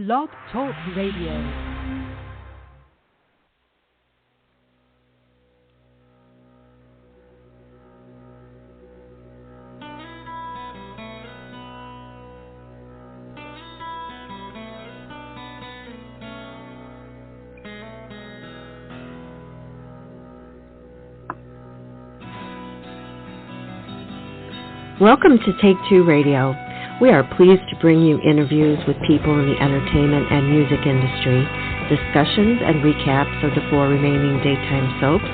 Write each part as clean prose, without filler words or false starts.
Blog Talk Radio. Welcome to Take Two Radio. We are pleased to bring you interviews with people in the entertainment and music industry, discussions and recaps of the 4 remaining daytime soaps.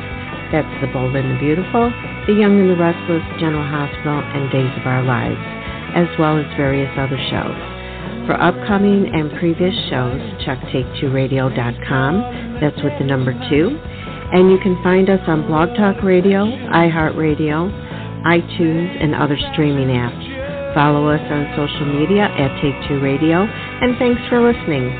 That's The Bold and the Beautiful, The Young and the Restless, General Hospital, and Days of Our Lives, as well as various other shows. For upcoming and previous shows, check take2radio.com. That's with the number 2. And you can find us on Blog Talk Radio, iHeartRadio, iTunes, and other streaming apps. Follow us on social media at Take2 Radio, and thanks for listening.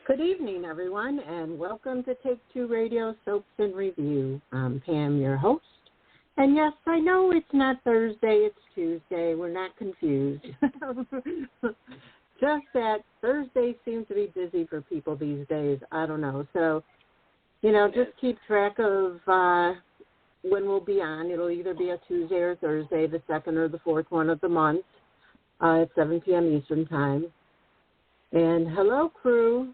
Good evening, everyone, and welcome to Take2 Radio Soaps and Review. I'm Pam, your host. And yes, I know it's not Thursday, it's Tuesday. We're not confused. Just that Thursday seems to be busy for people these days. I don't know. So, just keep track of when we'll be on. It'll either be a Tuesday or Thursday, the second or the fourth one of the month at 7 p.m. Eastern Time. And hello, crew.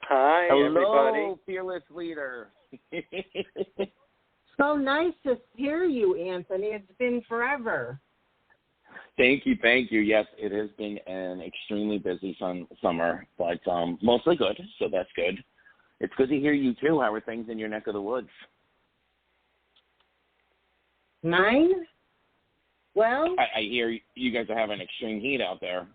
Hi, everybody. Hello, fearless leader. So nice to hear you, Anthony. It's been forever. Thank you. Yes, it has been an extremely busy summer, but mostly good, so that's good. It's good to hear you, too. How are things in your neck of the woods? Mine? Well, I hear you guys are having extreme heat out there.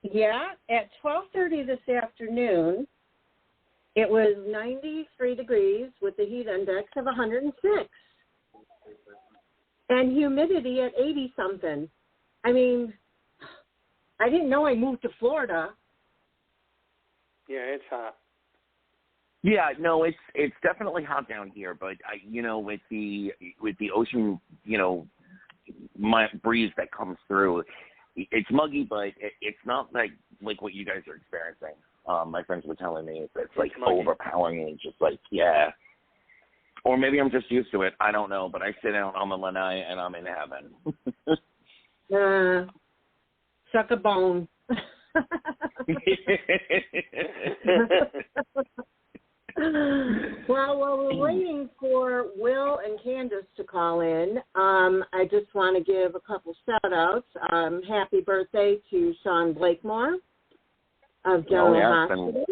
Yeah, at 12:30 this afternoon, it was 93 degrees with the heat index of 106. And humidity at 80-something. I mean, I didn't know I moved to Florida. Yeah, it's hot. Yeah, no, it's definitely hot down here, but with the ocean, my breeze that comes through, it's muggy, but it's not like what you guys are experiencing. My friends were telling me it's like overpoweringly, just like, yeah. Or maybe I'm just used to it. I don't know, but I sit out on the lanai and I'm in heaven. Suck a bone. Well, while we're waiting for Will and Candice to call in, I just want to give a couple shout-outs. Happy birthday to Sean Blakemore of General Hospital.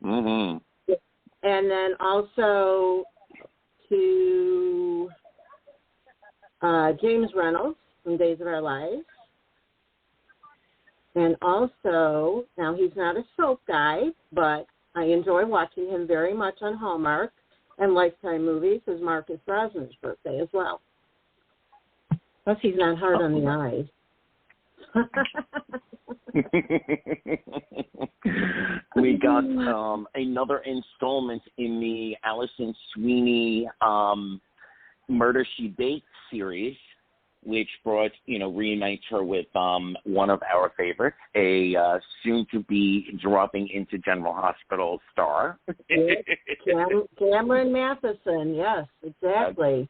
Mm-hmm. And then also to James Reynolds from Days of Our Lives. And also, now he's not a soap guy, but I enjoy watching him very much on Hallmark and Lifetime movies. Is Marcus Brosnan's birthday as well. Plus, he's not hard on the eyes. We got another installment in the Allison Sweeney Murder, She Baked series, which brought, reunites her with one of our favorites, a soon-to-be dropping into General Hospital star. Cameron Matheson, yes, exactly.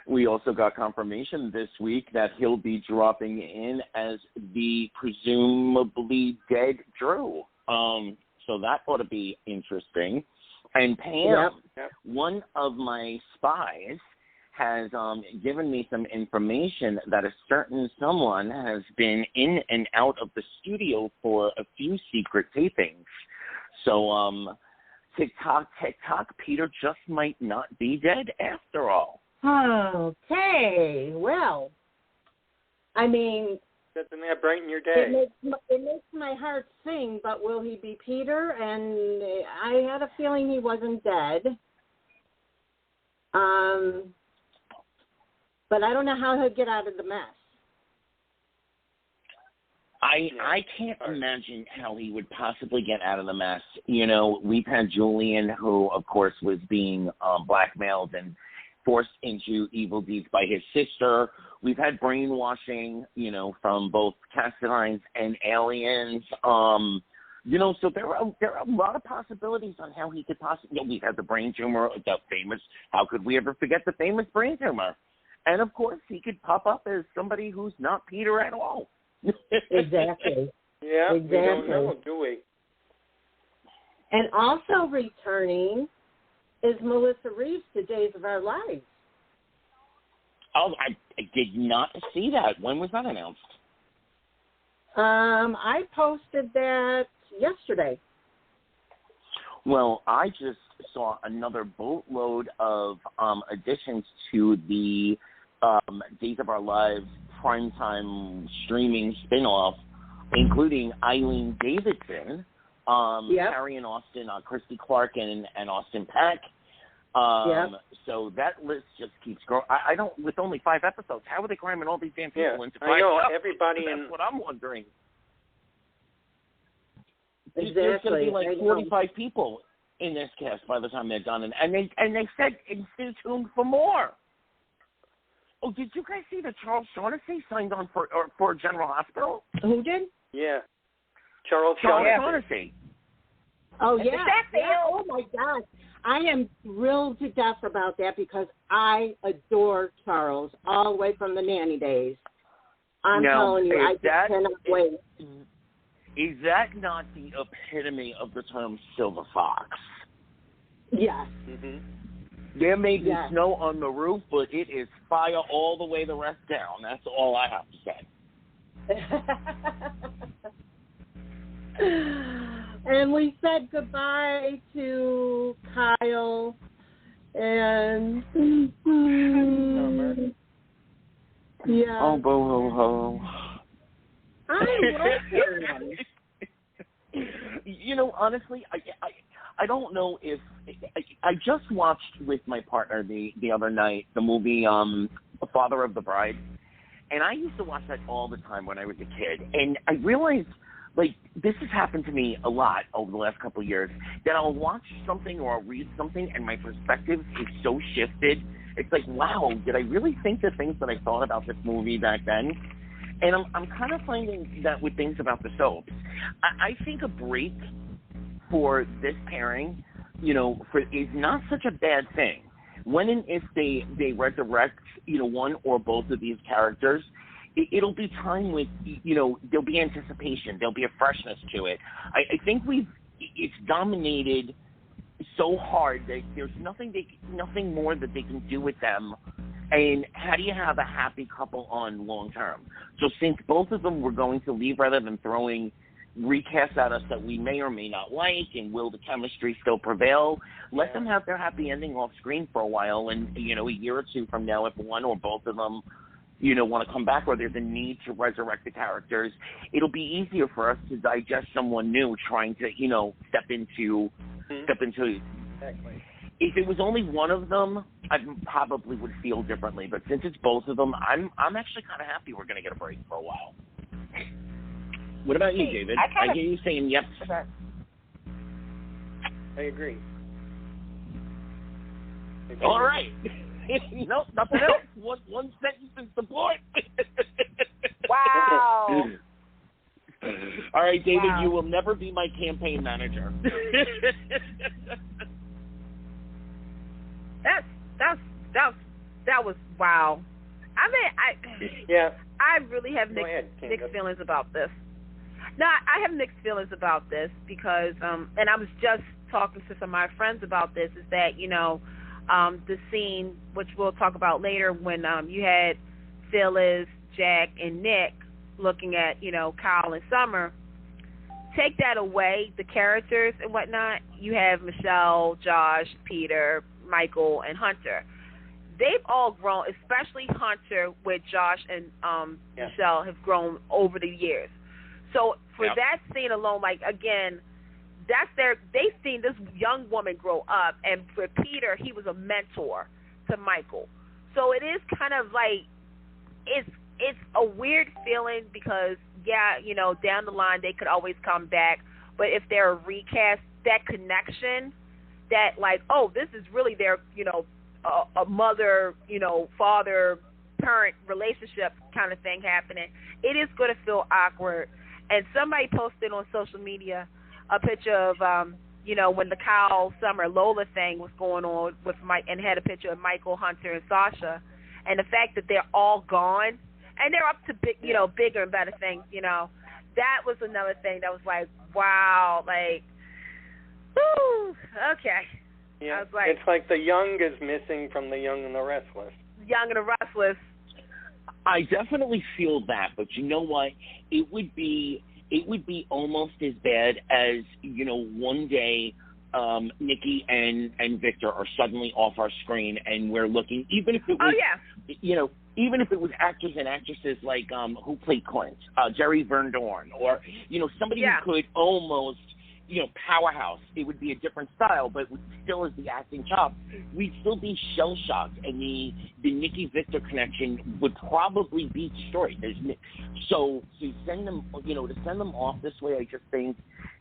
We also got confirmation this week that he'll be dropping in as the presumably dead Drew. So that ought to be interesting. And Pam, one of my spies, has given me some information that a certain someone has been in and out of the studio for a few secret tapings. So, tick-tock, Peter just might not be dead after all. Okay, well, I mean, doesn't that brighten your day? It makes my heart sing, but will he be Peter? And I had a feeling he wasn't dead. But I don't know how he'll get out of the mess. I can't imagine how he would possibly get out of the mess. We've had Julian, who, of course, was being blackmailed and forced into evil deeds by his sister. We've had brainwashing, from both Cassadines and aliens. So there are a lot of possibilities on how he could possibly. We've had the brain tumor, the famous. How could we ever forget the famous brain tumor? And of course, he could pop up as somebody who's not Peter at all. Exactly. Yeah, exactly. We don't know, do we? And also returning is Melissa Reeves to Days of Our Lives. Oh, I did not see that. When was that announced? I posted that yesterday. Well, I just saw another boatload of additions to the Days of Our Lives primetime streaming spinoff, including Eileen Davidson, Carrie and Austin, Christy Clark, and Austin Peck. So that list just keeps growing. I don't, with only 5 episodes, how are they cramming all these damn people into 5 I know, episodes? everybody That's what I'm wondering. Exactly. There's going to be like 45 people in this cast by the time they're done, and they said stay tuned for more. Oh, did you guys see that Charles Shaughnessy signed on for General Hospital? Who did? Yeah, Charles Shaughnessy. Oh yeah. Oh my God, I am thrilled to death about that because I adore Charles all the way from the nanny days. I'm telling you, I just cannot wait. Is that not the epitome of the term silver fox? Yes. Mm-hmm. There may be snow on the roof, but it is fire all the way the rest down. That's all I have to say. And we said goodbye to Kyle and Oh, bo ho ho. I love her. Honestly, I don't know if I just watched with my partner the other night the movie The Father of the Bride, and I used to watch that all the time when I was a kid, and I realized this has happened to me a lot over the last couple of years, that I'll watch something or I'll read something and my perspective is so shifted. It's like, wow, did I really think the things that I thought about this movie back then? And I'm kind of finding that with things about the soaps. I think a break for this pairing, is not such a bad thing. When and if they resurrect, one or both of these characters, it'll be time with, there'll be anticipation. There'll be a freshness to it. I think it's dominated so hard that there's nothing more that they can do with them. And how do you have a happy couple on long term? So since both of them were going to leave, rather than throwing recasts at us that we may or may not like, and will the chemistry still prevail, let them have their happy ending off screen for a while. And, a year or two from now, if one or both of them, want to come back, or there's a need to resurrect the characters, it'll be easier for us to digest someone new trying to, step into. Exactly. If it was only one of them, I probably would feel differently. But since it's both of them, I'm actually kind of happy we're going to get a break for a while. What about you, David? I hear you saying yep. I agree. All right. Nothing else. One sentence in support. Wow. All right, David, you will never be my campaign manager. That was wow. I mean, I really have mixed feelings about this. No, I have mixed feelings about this because, and I was just talking to some of my friends about this, is that, the scene, which we'll talk about later, when you had Phyllis, Jack, and Nick looking at, Kyle and Summer, take that away, the characters and whatnot, you have Michelle, Josh, Peter, Michael, and Hunter. They've all grown, especially Hunter, with Josh and Michelle have grown over the years. So for that scene alone, again, they've seen this young woman grow up, and for Peter, he was a mentor to Michael. So it is kind of it's a weird feeling because, down the line they could always come back, but if they're a recast, that connection, that this is really their, a mother, father, parent relationship kind of thing happening, it is going to feel awkward. And somebody posted on social media a picture of, when the Kyle Summer Lola thing was going on with Mike, and had a picture of Michael, Hunter, and Sasha, and the fact that they're all gone and they're up to bigger and better things. That was another thing that was like, wow, like, whoo, okay. Yeah, I was like, it's like the Young is missing from the Young and the Restless. Young and the Restless. I definitely feel that, but you know what? It would be almost as bad as, one day Nikki and Victor are suddenly off our screen and we're looking, even if it was, even if it was actors and actresses like who played Clint, Jerry Van Dorn, or, somebody who could almost, powerhouse. It would be a different style, but still as the acting job, we'd still be shell-shocked, and the Nikki-Victor connection would probably be destroyed. So to send them, to send them off this way, I just think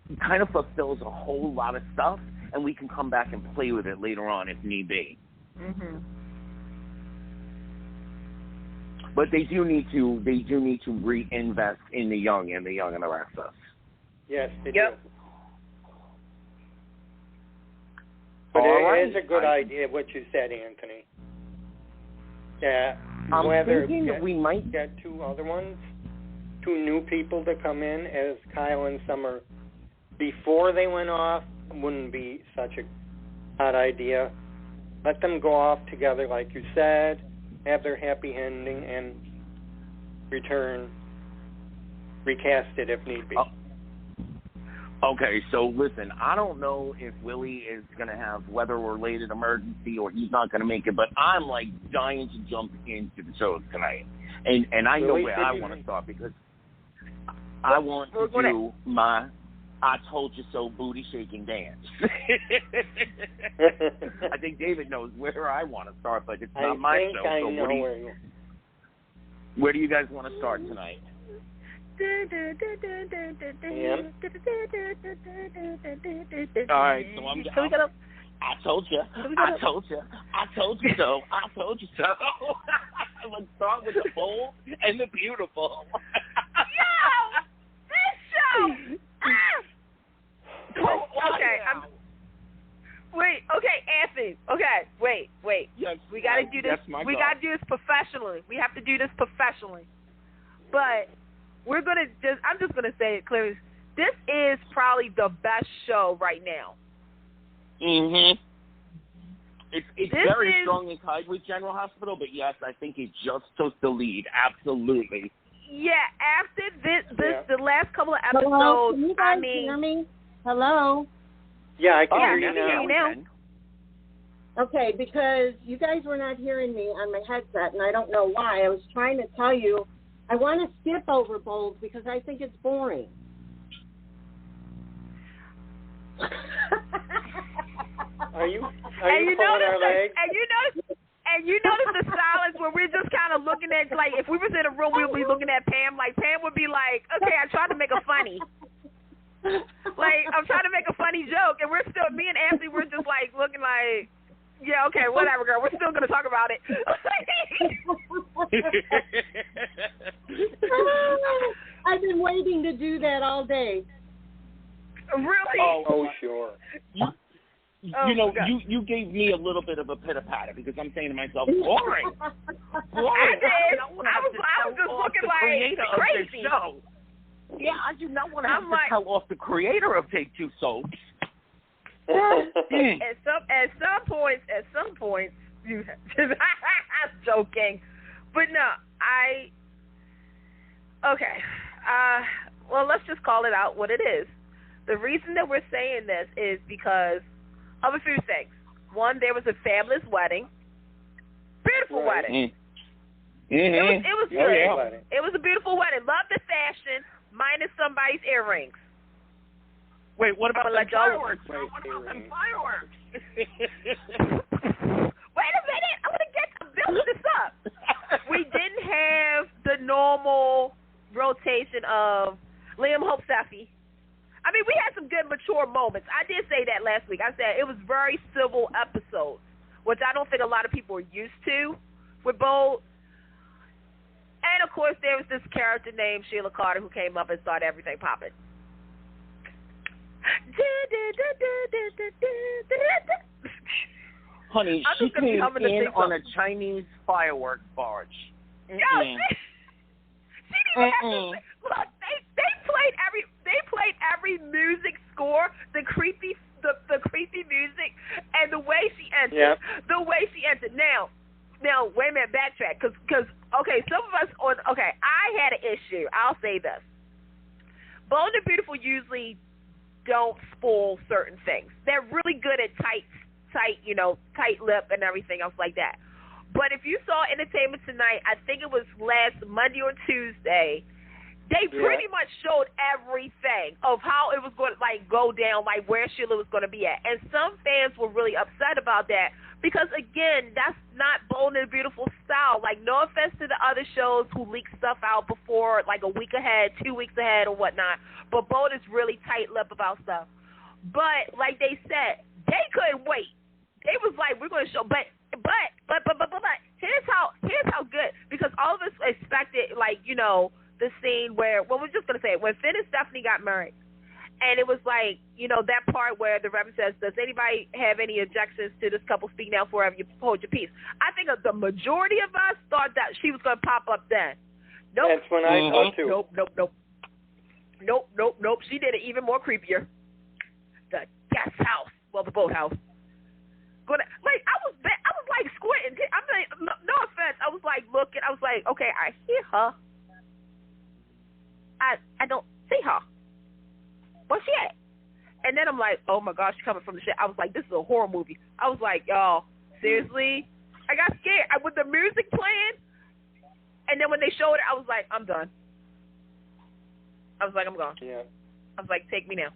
it kind of fulfills a whole lot of stuff, and we can come back and play with it later on if need be. Mm-hmm. But they do need to reinvest in the Young and the Restless. Yes, they do. But it is a good idea what you said, Anthony. Yeah, whether we might get two new people to come in as Kyle and Summer before they went off wouldn't be such a bad idea. Let them go off together, like you said, have their happy ending, and return, recast it if need be. Okay, so listen, I don't know if Willie is going to have weather-related emergency or he's not going to make it, but I'm, like, dying to jump into the show tonight. And I know where I want to start because I want to do my I Told You So booty-shaking dance. I think David knows where I want to start, but it's not my show. I so know where do you guys want to start tonight? All right, so I told you so. Let's start with the bold and the beautiful. Yo, this show. Okay, Anthony. Okay, wait. Yes, we got to do this. We got to do this professionally. We have to do this professionally. But I'm just gonna say it clearly. This is probably the best show right now. Mhm. It's very strongly tied with General Hospital, but yes, I think it just took the lead. Absolutely. Yeah. After the last couple of episodes, hello? Can you guys hear me? Hello. Yeah, I can hear you now. Okay, because you guys were not hearing me on my headset, and I don't know why. I was trying to tell you. I want to skip over Bold because I think it's boring. Are you pulling our legs? And you notice the silence where we're just kind of looking at, like, if we was in a room, we'd be looking at Pam. Like, Pam would be like, okay, I tried to make a funny. Like, I'm trying to make a funny joke, and me and Anthony, we're just, like, looking like, yeah, okay, whatever, girl. We're still going to talk about it. I've been waiting to do that all day. Really? Oh sure. You gave me a little bit of a pitter-patter because I'm saying to myself, boring. I did. I was just looking like crazy. Yeah, I do not want to have to tell off the creator of Take Two Soaps. At some points, I'm joking, but no, well, let's just call it out what it is. The reason that we're saying this is because of a few things. One, there was a fabulous wedding, beautiful wedding. Mm-hmm. It was good. Yeah. It was a beautiful wedding. Love the fashion, minus somebody's earrings. Wait, what about the fireworks? Wait a minute. I'm going to build this up. We didn't have the normal rotation of Liam Hope Seffi. I mean, we had some good mature moments. I did say that last week. I said it was very civil episodes. which I don't think a lot of people are used to with Bold. And, of course, there was this character named Sheila Carter who came up and started everything popping. Honey, she came in on a Chinese firework barge. Yo, she didn't even look, they played every music score, the creepy music, and the way she entered. Yeah. The way she entered. Now, wait a minute, backtrack, because some of us I had an issue. I'll say this. Bold and Beautiful usually don't spoil certain things. They're really good at tight lip and everything else like that. But if you saw Entertainment Tonight, I think it was last Monday or Tuesday, they pretty much showed everything of how it was going to go down, where Sheila was going to be at. And some fans were really upset about that because, again, that's not Bold and Beautiful style. No offense to the other shows who leak stuff out before, a week ahead, 2 weeks ahead or whatnot, but Bold is really tight-lipped about stuff. But, like they said, they couldn't wait. They was like, we're going to show, but here's how good, because all of us expected, the scene where, we're just going to say it, when Finn and Stephanie got married, and it was that part where the Reverend says, does anybody have any objections to this couple? Speak now forever, you hold your peace. I think the majority of us thought that she was going to pop up then. Nope. That's when I thought too. Nope. She did it even more creepier. The guest house, the boathouse. I was squinting. I'm no offense. I was looking. I was okay, I hear her. I don't see her. Where's she at? And then I'm like, oh my gosh, she's coming from the shit. I was like, this is a horror movie. I was like, y'all, seriously? I got scared. With the music playing, and then when they showed it, I was like, I'm done. I was like, I'm gone. Yeah. I was like, take me now.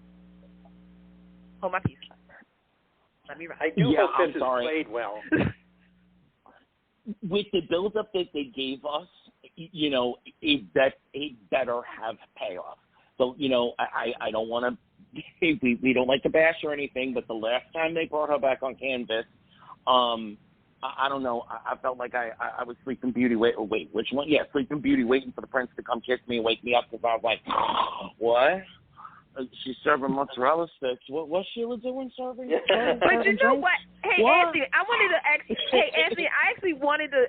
Hold my peace. Let me ride. I do hope this is played well. With the build-up that they gave us, it better have payoff. So, I don't want to, we don't like to bash or anything, but the last time they brought her back on Candice, I don't know, I felt like I was Sleeping Beauty, wait, which one? Yeah, Sleeping Beauty, waiting for the prince to come kiss me and wake me up, because I was like, what? She's serving mozzarella sticks. What's Sheila doing serving? But you know what? Hey, what? Anthony, I wanted to ask. Hey, Anthony, I actually wanted to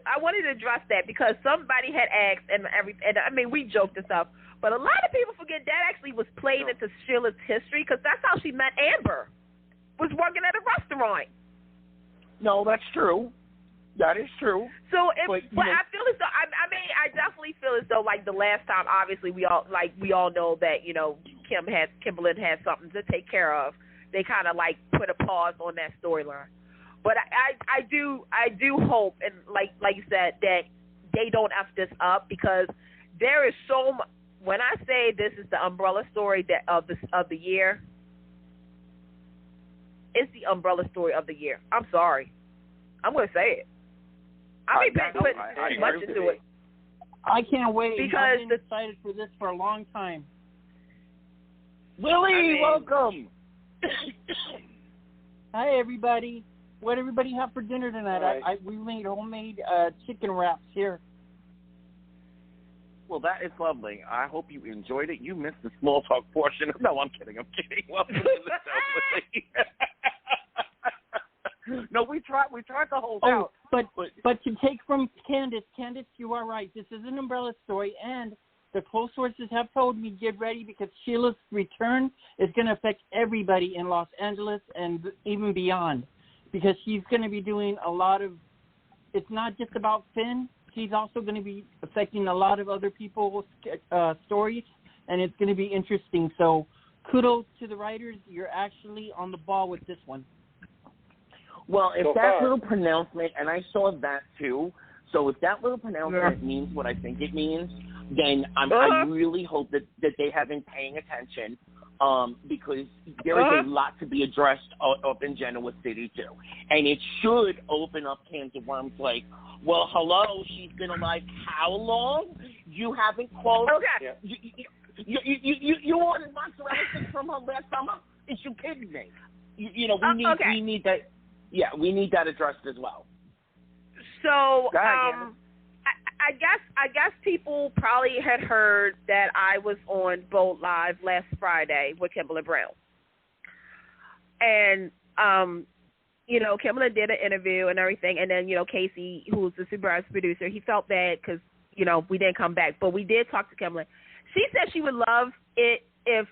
address that because somebody had asked, and I mean, we joked and stuff, but a lot of people forget that actually was played into Sheila's history because that's how she met Amber. Was working at a restaurant. No, that's true. That is true. So, I feel as though I definitely feel as though the last time, obviously we all know that Kimberlyn had something to take care of. They kind of put a pause on that storyline. But I do hope, and like you said, that they don't F this up because there is so much. When I say this is the umbrella story of the year, it's the umbrella story of the year. I'm sorry, I'm going to say it. I mean, putting too much into it. I can't wait. Because I've been excited for this for a long time. Willie, welcome. Hi, everybody. What everybody have for dinner tonight? Right. We made homemade chicken wraps here. Well, that is lovely. I hope you enjoyed it. You missed the small talk portion. No, I'm kidding. Welcome to the show, Willie. No, we tried the whole show. But to take from Candice, you are right. This is an umbrella story, and the close sources have told me get ready because Sheila's return is going to affect everybody in Los Angeles and even beyond, because she's going to be doing a lot of. It's not just about Finn. She's also going to be affecting a lot of other people's stories, and it's going to be interesting. So, kudos to the writers. You're actually on the ball with this one. Well, if that little pronouncement, and I saw that too, so if that little pronouncement means what I think it means, then I really hope that they have been paying attention because there is a lot to be addressed up in Genoa City too. And it should open up cans of worms like, well, hello, she's been alive how long? You haven't closed? Okay. You ordered mozzarella sticks from her last summer? Is you kidding me? We need that. Yeah, we need that addressed as well. So, I guess people probably had heard that I was on Bold Live last Friday with Kimberly Brown. And, Kimberly did an interview and everything. And then, Casey, who's the supervisor producer, he felt bad because, we didn't come back. But we did talk to Kimberly. She said she would love it if,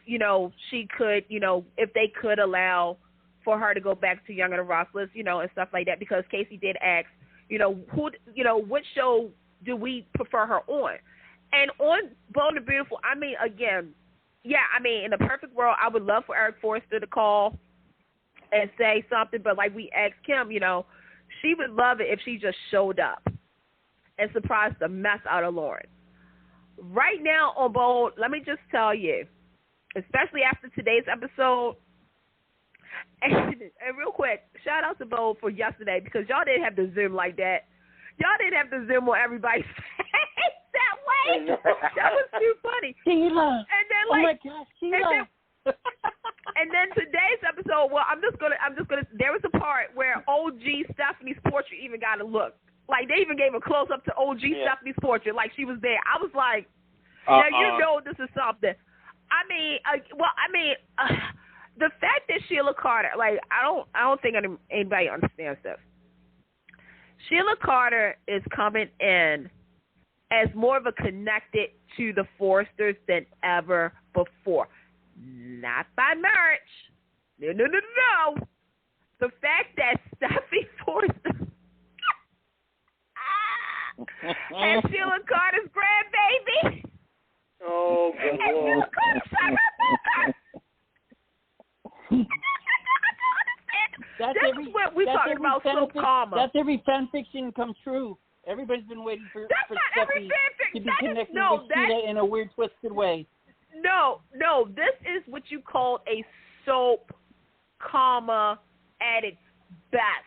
she could, if they could allow for her to go back to Young and the Restless, and stuff like that. Because Casey did ask, which show do we prefer her on? And on Bold and Beautiful, I mean, again, in a perfect world, I would love for Eric Forrester to call and say something, but like we asked Kim, she would love it if she just showed up and surprised the mess out of Lauren. Right now on Bold, let me just tell you, especially after today's episode, and real quick, shout out to Bold for yesterday because y'all didn't have to Zoom like that. Y'all didn't have to Zoom on everybody's face that way. That was too funny. Sheila. And then, oh my gosh, Sheila. And then today's episode, well, I'm just gonna. There was a part where OG Stephanie's portrait even got a look. Like they even gave a close up to OG Stephanie's portrait, like she was there. I was like, now this is something. The fact that Sheila Carter, like I don't think anybody understands this. Sheila Carter is coming in as more of a connected to the Forresters than ever before. Not by marriage. No. The fact that Steffi Forrester has Sheila Carter's grandbaby. Oh, good and Sheila Carter shot her mother. This is what we're talking about, so karma. That's every fan fiction come true. Everybody's been waiting for Steffi to be connected with Sheila in a weird, twisted way. No, this is what you call a soap comma at its best.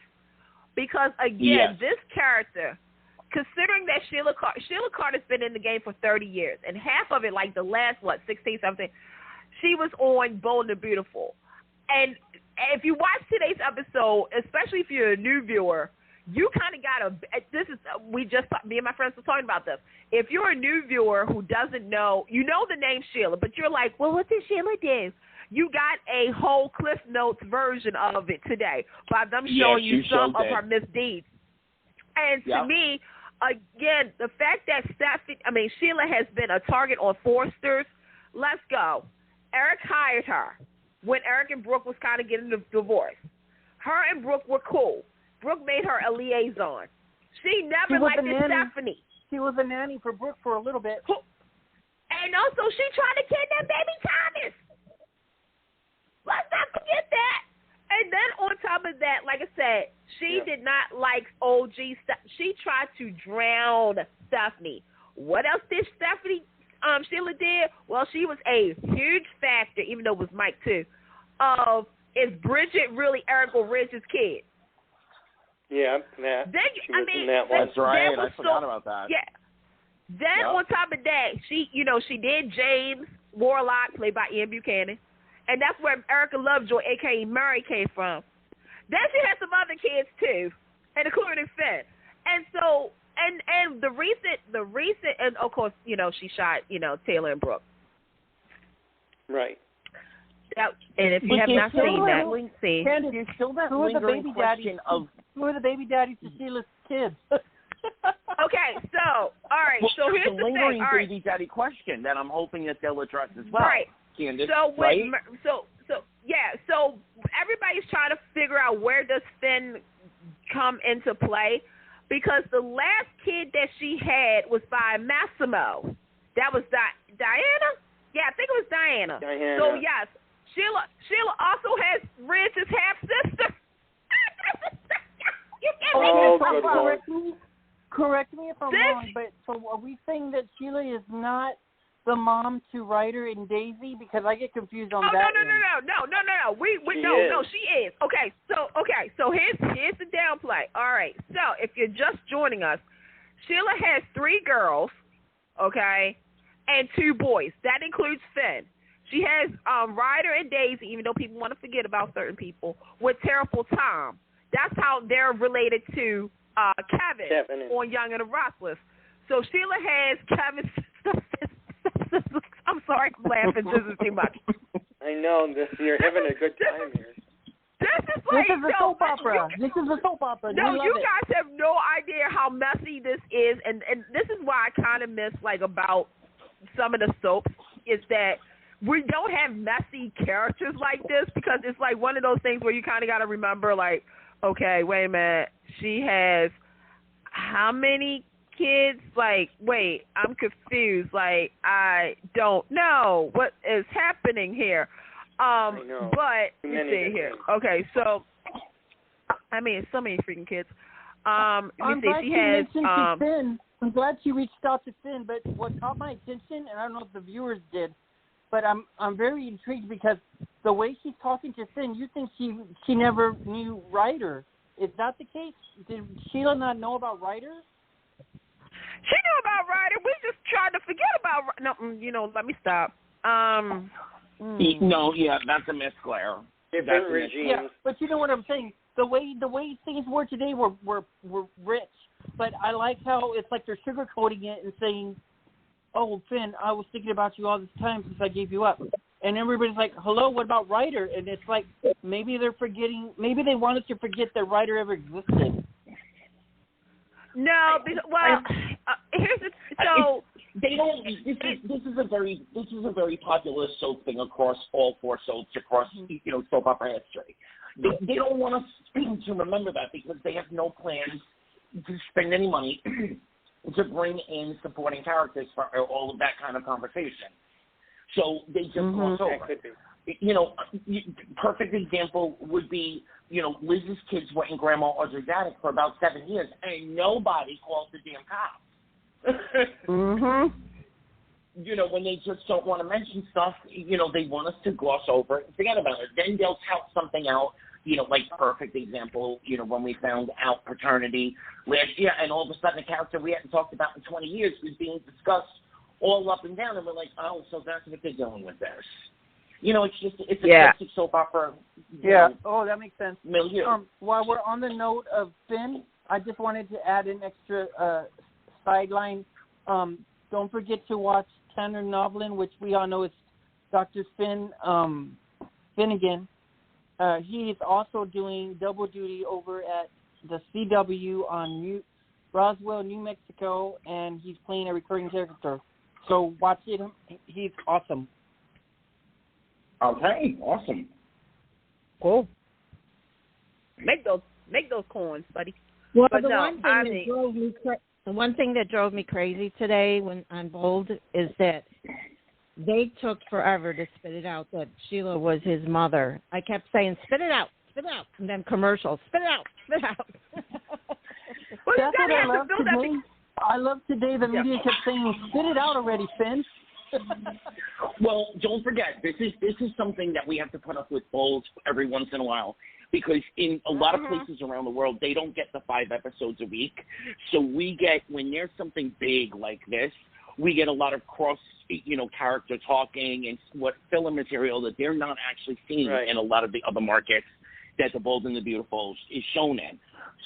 Because, again, this character, considering that Sheila Carter's been in the game for 30 years, and half of it, like the last, 16, 17, she was on Bold and Beautiful. And if you watch today's episode, especially if you're a new viewer, you kind of got me and my friends were talking about this. If you're a new viewer who doesn't know, you know the name Sheila, but you're like, well, what did Sheila do? You got a whole Cliff Notes version of it today by them showing you some of her misdeeds. And to me, again, the fact that Sheila has been a target on Forresters, let's go. Eric hired her when Eric and Brooke was kind of getting a divorce. Her and Brooke were cool. Brooke made her a liaison. She never liked Stephanie. She was a nanny for Brooke for a little bit. And also, she tried to kidnap baby Thomas. Let's not forget that. And then on top of that, like I said, she did not like OG stuff. She tried to drown Stephanie. What else did Sheila did? Well, she was a huge factor, even though it was Mike too, of is Bridget really Eric or Ridge's kid? Yeah, that. That's right. I forgot about that. Yeah. Then on top of that, she did James Warlock, played by Ian Buchanan, and that's where Erica Lovejoy, a.k.a. Murray, came from. Then she had some other kids too, and including Finn. And so, and the recent, and of course, she shot, Taylor and Brooke. Right. And if you have not seen that, see. Candice, there's still that lingering question of who are the baby daddies to Sheila's kids? Okay, so all right. Well, so here's the lingering thing. baby daddy question that I'm hoping that they'll address as well. Right. Candice, So everybody's trying to figure out where does Finn come into play, because the last kid that she had was by Massimo. That was Diana. Yeah, I think it was Diana. So yes. Sheila also has Ridge's half-sister. Correct me if I'm wrong, but so are we saying that Sheila is not the mom to Ryder and Daisy? Because I get confused on that. No. She is. Okay, so here's the downplay. All right, so if you're just joining us, Sheila has 3 girls, okay, and 2 boys. That includes Finn. She has Ryder and Daisy, even though people want to forget about certain people, with Terrible Tom. that's how they're related to Kevin on Young and the Restless. So Sheila has Kevin's sister. I'm sorry, I'm laughing. This is too much. I know you're having a good time here. This is like a soap opera. This is a soap opera. No, you guys have no idea how messy this is, and this is why I kind of miss like about some of the soaps is that we don't have messy characters like this, because it's like one of those things where you kind of got to remember, like, okay, wait a minute, she has how many kids? Like, wait, I'm confused. Like, I don't know what is happening here. I know. But you see here. Okay, so I mean, so many freaking kids. I'm glad she mentioned to Finn. I'm glad she reached out to Finn, but what caught my attention, and I don't know if the viewers did, but I'm very intrigued because the way she's talking to Finn, you think she never knew Ryder. Is that the case? Did Sheila not know about Ryder? She knew about Ryder. We just tried to forget about. No, let me stop. No, yeah, that's a miss, Claire. Different regimes. Yeah, but you know what I'm saying. The way things were today were rich, but I like how it's like they're sugarcoating it and saying, "Oh, Finn, I was thinking about you all this time since I gave you up," and everybody's like, "Hello, what about Ryder?" And it's like maybe they're forgetting. Maybe they want us to forget that Ryder ever existed. No, here's the so. They don't. This is a very popular soap thing across all four soaps across soap opera history. They don't want us to remember that because they have no plans to spend any money to bring in supporting characters for all of that kind of conversation. So they just gloss over. Perfect example would be Liz's kids were in Grandma Audrey's attic for about 7 years and nobody called the damn cops. When they just don't want to mention stuff, they want us to gloss over it and forget about it. Then they'll tout something out, like perfect example, when we found out paternity last year, and all of a sudden a character we hadn't talked about in 20 years was being discussed all up and down, and we're like, oh, so that's what they're doing with this. It's a classic soap opera. Yeah. Oh, that makes sense. Milieu. While we're on the note of Finn, I just wanted to add an extra sideline. Don't forget to watch Tanner Novlin, which we all know is Dr. Finn Finnegan. He is also doing double duty over at the CW on Roswell, New Mexico, and he's playing a recurring character. So watch it. He's awesome. Okay, awesome. Cool. Make those coins, buddy. Well, but the one thing that drove me crazy today when on Bold is that they took forever to spit it out that Sheila was his mother. I kept saying, spit it out, and then commercials, spit it out, spit it out. Well, that's what I love today. I love today the media kept saying, spit it out already, Finn. Well, don't forget, this is something that we have to put up with Bold every once in a while. Because in a lot of places around the world, they don't get the 5 episodes a week. So we get, when there's something big like this, we get a lot of character talking and what filler material that they're not actually seeing in a lot of the other markets that the Bold and the Beautiful is shown in.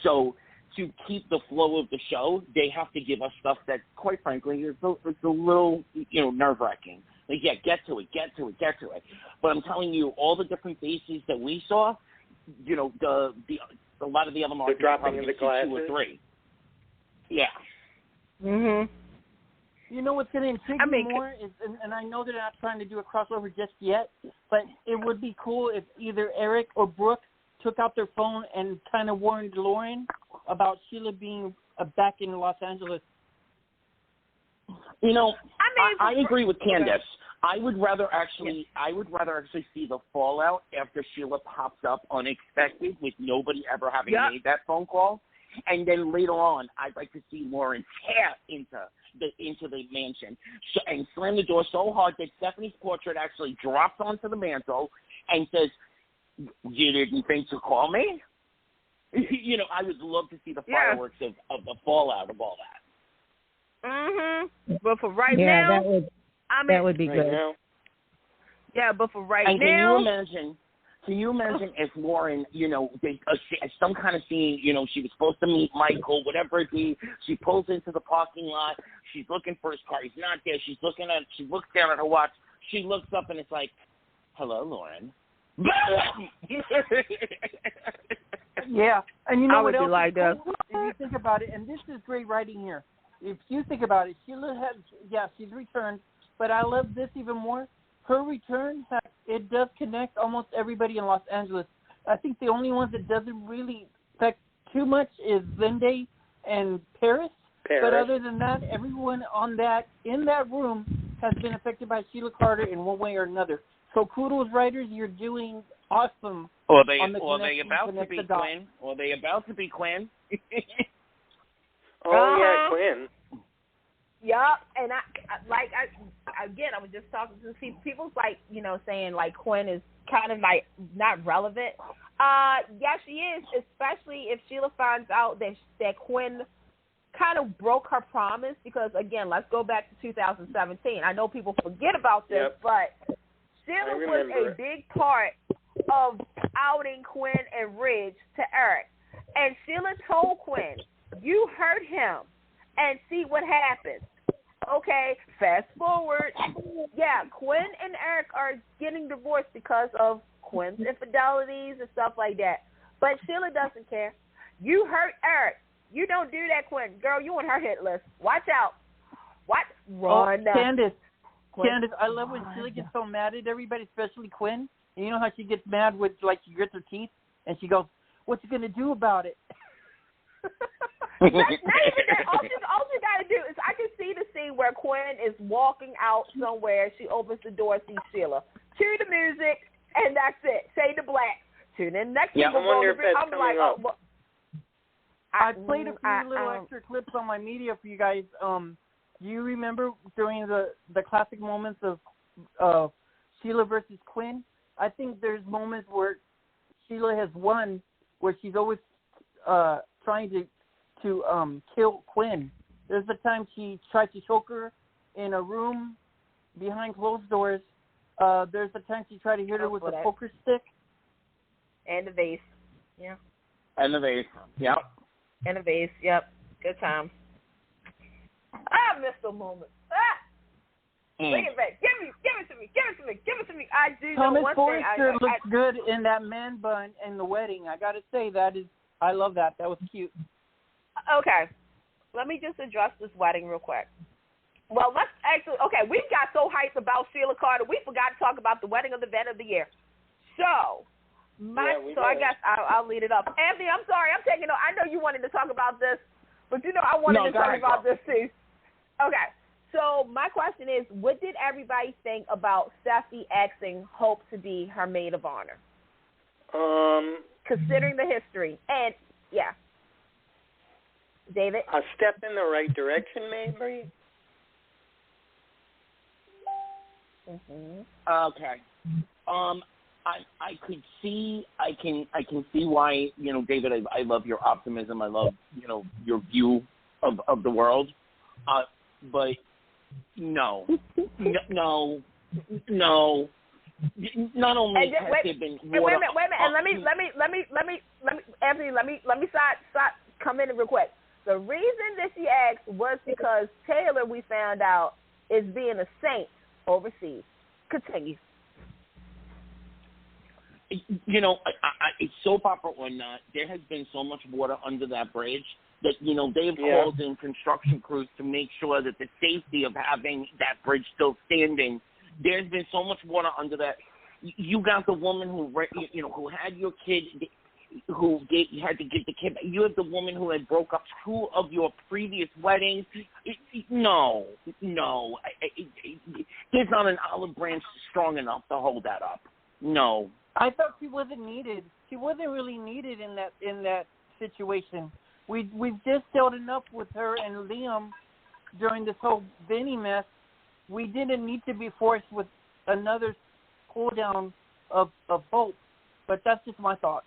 So to keep the flow of the show, they have to give us stuff that, quite frankly, is a little, nerve-wracking. Like, get to it. But I'm telling you, all the different faces that we saw, a lot of the other markets dropping in the glasses. 2 or 3. Yeah. You know what's going to intrigue me more is, and I know they're not trying to do a crossover just yet, but it would be cool if either Eric or Brooke took out their phone and kind of warned Lauren about Sheila being back in Los Angeles. I agree with Candice. I would rather actually see the fallout after Sheila pops up unexpected with nobody ever having made that phone call, and then later on, I'd like to see Lauren tear into the mansion and slam the door so hard that Stephanie's portrait actually drops onto the mantle and says, "You didn't think to call me?" I would love to see the fireworks of the fallout of all that. But for that would be good. Yeah, but for and now. Can you imagine Can you imagine if Lauren, some kind of scene, she was supposed to meet Michael, whatever it be. She pulls into the parking lot. She's looking for his car. He's not there. She looks down at her watch. She looks up and it's like, hello, Lauren. Yeah, and you know what else? Like that. If you think about it, and this is great writing here. If you think about it, she's returned, but I love this even more. Her return, it does connect almost everybody in Los Angeles. I think the only ones that doesn't really affect too much is Zende and Paris. But other than that, everyone in that room has been affected by Sheila Carter in one way or another. So kudos, writers, you're doing awesome. Or they about to be Quinn. Or they about to be Quinn. Yeah, Quinn. Yeah, and I was just talking to people's saying like Quinn is kind of like not relevant. Yeah, she is, especially if Sheila finds out that Quinn kind of broke her promise, because again, let's go back to 2017. I know people forget about this, but Sheila was a big part of outing Quinn and Ridge to Eric, and Sheila told Quinn, "You hurt him, and see what happens." Okay, fast forward. Yeah, Quinn and Eric are getting divorced because of Quinn's infidelities and stuff like that. But Sheila doesn't care. You hurt Eric. You don't do that, Quinn. Girl, you on her hit list. Watch out. What? Run. Candice, I love when Sheila gets so mad at everybody, especially Quinn. And you know how she gets mad with, like, she grits her teeth, and she goes, "What you going to do about it?" Not even that. All you got to do is, I can see the scene where Quinn is walking out somewhere. She opens the door, sees Sheila. Cue the music, and that's it. Shade to black. Tune in next week. I wonder if that's coming up. I played a few little extra clips on my media for you guys. Do you remember during the classic moments of Sheila versus Quinn? I think there's moments where Sheila has won, where she's always trying to kill Quinn. There's the time she tried to choke her in a room behind closed doors. There's the time she tried to hit her with a poker stick. And the vase. Yeah. And the vase. Yep. And a vase. Yep. Good time. I missed a moment. Bring it back. Give it to me. I do Thomas know one Forrester thing. looks good in that man bun in the wedding. I got to say, I love that. That was cute. Okay. Let me just address this wedding real quick. Well, we got so hyped about Sheila Carter, we forgot to talk about the wedding of the event of the year. So, I guess I'll lead it up. Anthony, I'm sorry, I'm taking I know you wanted to talk about this, but I wanted to talk about this too. Okay. So, my question is, what did everybody think about Steffi asking Hope to be her maid of honor? Considering the history. And, yeah. David? A step in the right direction, maybe? Mm-hmm. Okay. I could see. I can see why. David. I love your optimism. I love your view of the world. But no. Not only has there been water. Wait a minute. And let me, Anthony. Let me come in real quick. The reason that she asked was because Taylor, we found out, is being a saint overseas. Continue. Soap opera or not, there has been so much water under that bridge that, they've called in construction crews to make sure that the safety of having that bridge still standing. There's been so much water under that. You got the woman who had your kid, who had to get the kid. You have the woman who had broke up 2 of your previous weddings. No. There's not an olive branch strong enough to hold that up. No. I thought she wasn't needed. She wasn't really needed in that situation. We've just dealt enough with her and Liam during this whole Vinny mess. We didn't need to be forced with another cool down of Hope. But that's just my thought.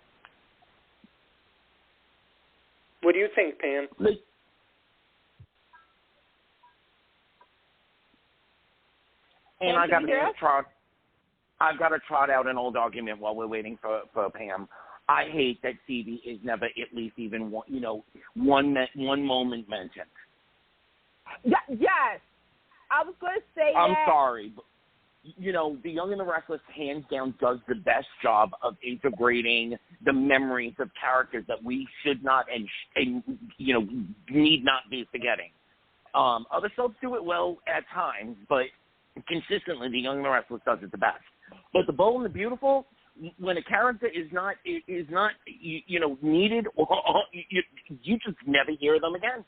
What do you think, Pam? And I got to I've got to trot out an old argument while we're waiting for Pam. I hate that Phoebe is never at least even one moment mentioned. Yes, I was going to say that. I'm sorry, but, The Young and the Restless hands down does the best job of integrating the memories of characters that we should not and need not be forgetting. Other soaps do it well at times, but consistently, The Young and the Restless does it the best. But The Bold and the Beautiful, when a character is not needed, or you just never hear them again.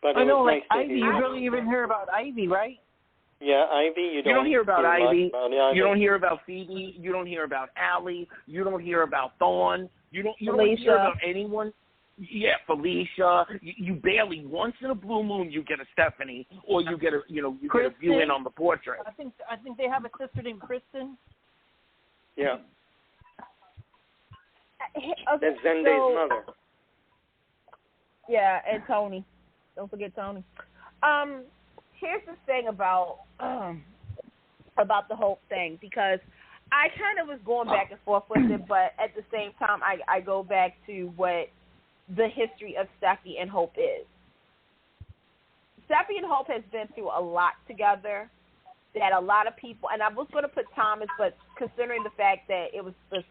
But I know, like Ivy, you really even hear about Ivy, right? Yeah, Ivy. You don't hear about Ivy. Ivy. You don't hear about Phoebe. You don't hear about Allie. You don't hear about Thorne. You don't hear about anyone. Yeah, Felicia. You barely, once in a blue moon, you get a Stephanie, or you get a get a view in on the portrait. I think they have a sister named Kristen. Yeah. Okay, that's Zende's mother. Yeah, and Tony. Don't forget Tony. Here's the thing about the Hope thing, because I kind of was going back and forth with it, but at the same time, I go back to what the history of Steffi and Hope is. Steffi and Hope has been through a lot together that a lot of people, and I was going to put Thomas, but considering the fact that it was just,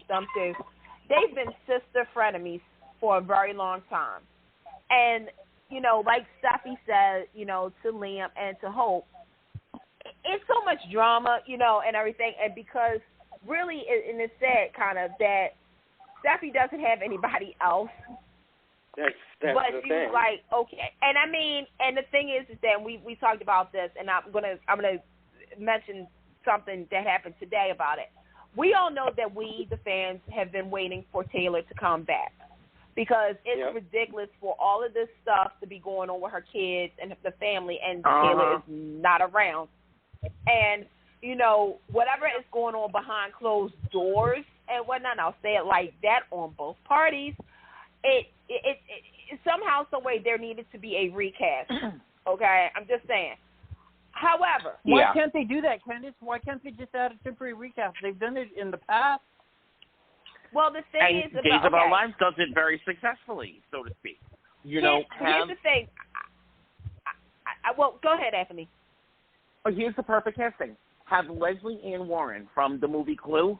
them two, they've been sister frenemies for a very long time. And, like Steffi said, to Liam and to Hope, it's so much drama, and everything. And because really, and it's sad kind of that Steffi doesn't have anybody else. That's but the she's thing. like, okay. And I mean, and the thing is that we talked about this, and I'm gonna mention something that happened today about it. We all know that we, the fans, have been waiting for Taylor to come back, because it's ridiculous for all of this stuff to be going on with her kids and the family, and Taylor is not around. And, whatever is going on behind closed doors and whatnot, and I'll say it like that, on both parties, it somehow, some way, there needed to be a recast. Okay? I'm just saying. However, why can't they do that, Candice? Why can't they just add a temporary recast? They've done it in the past. Well, the thing is, Days of Our Lives does it very successfully, so to speak. Here's the thing. Well, go ahead, Anthony. Here's the perfect casting. Have Leslie Ann Warren from the movie Clue,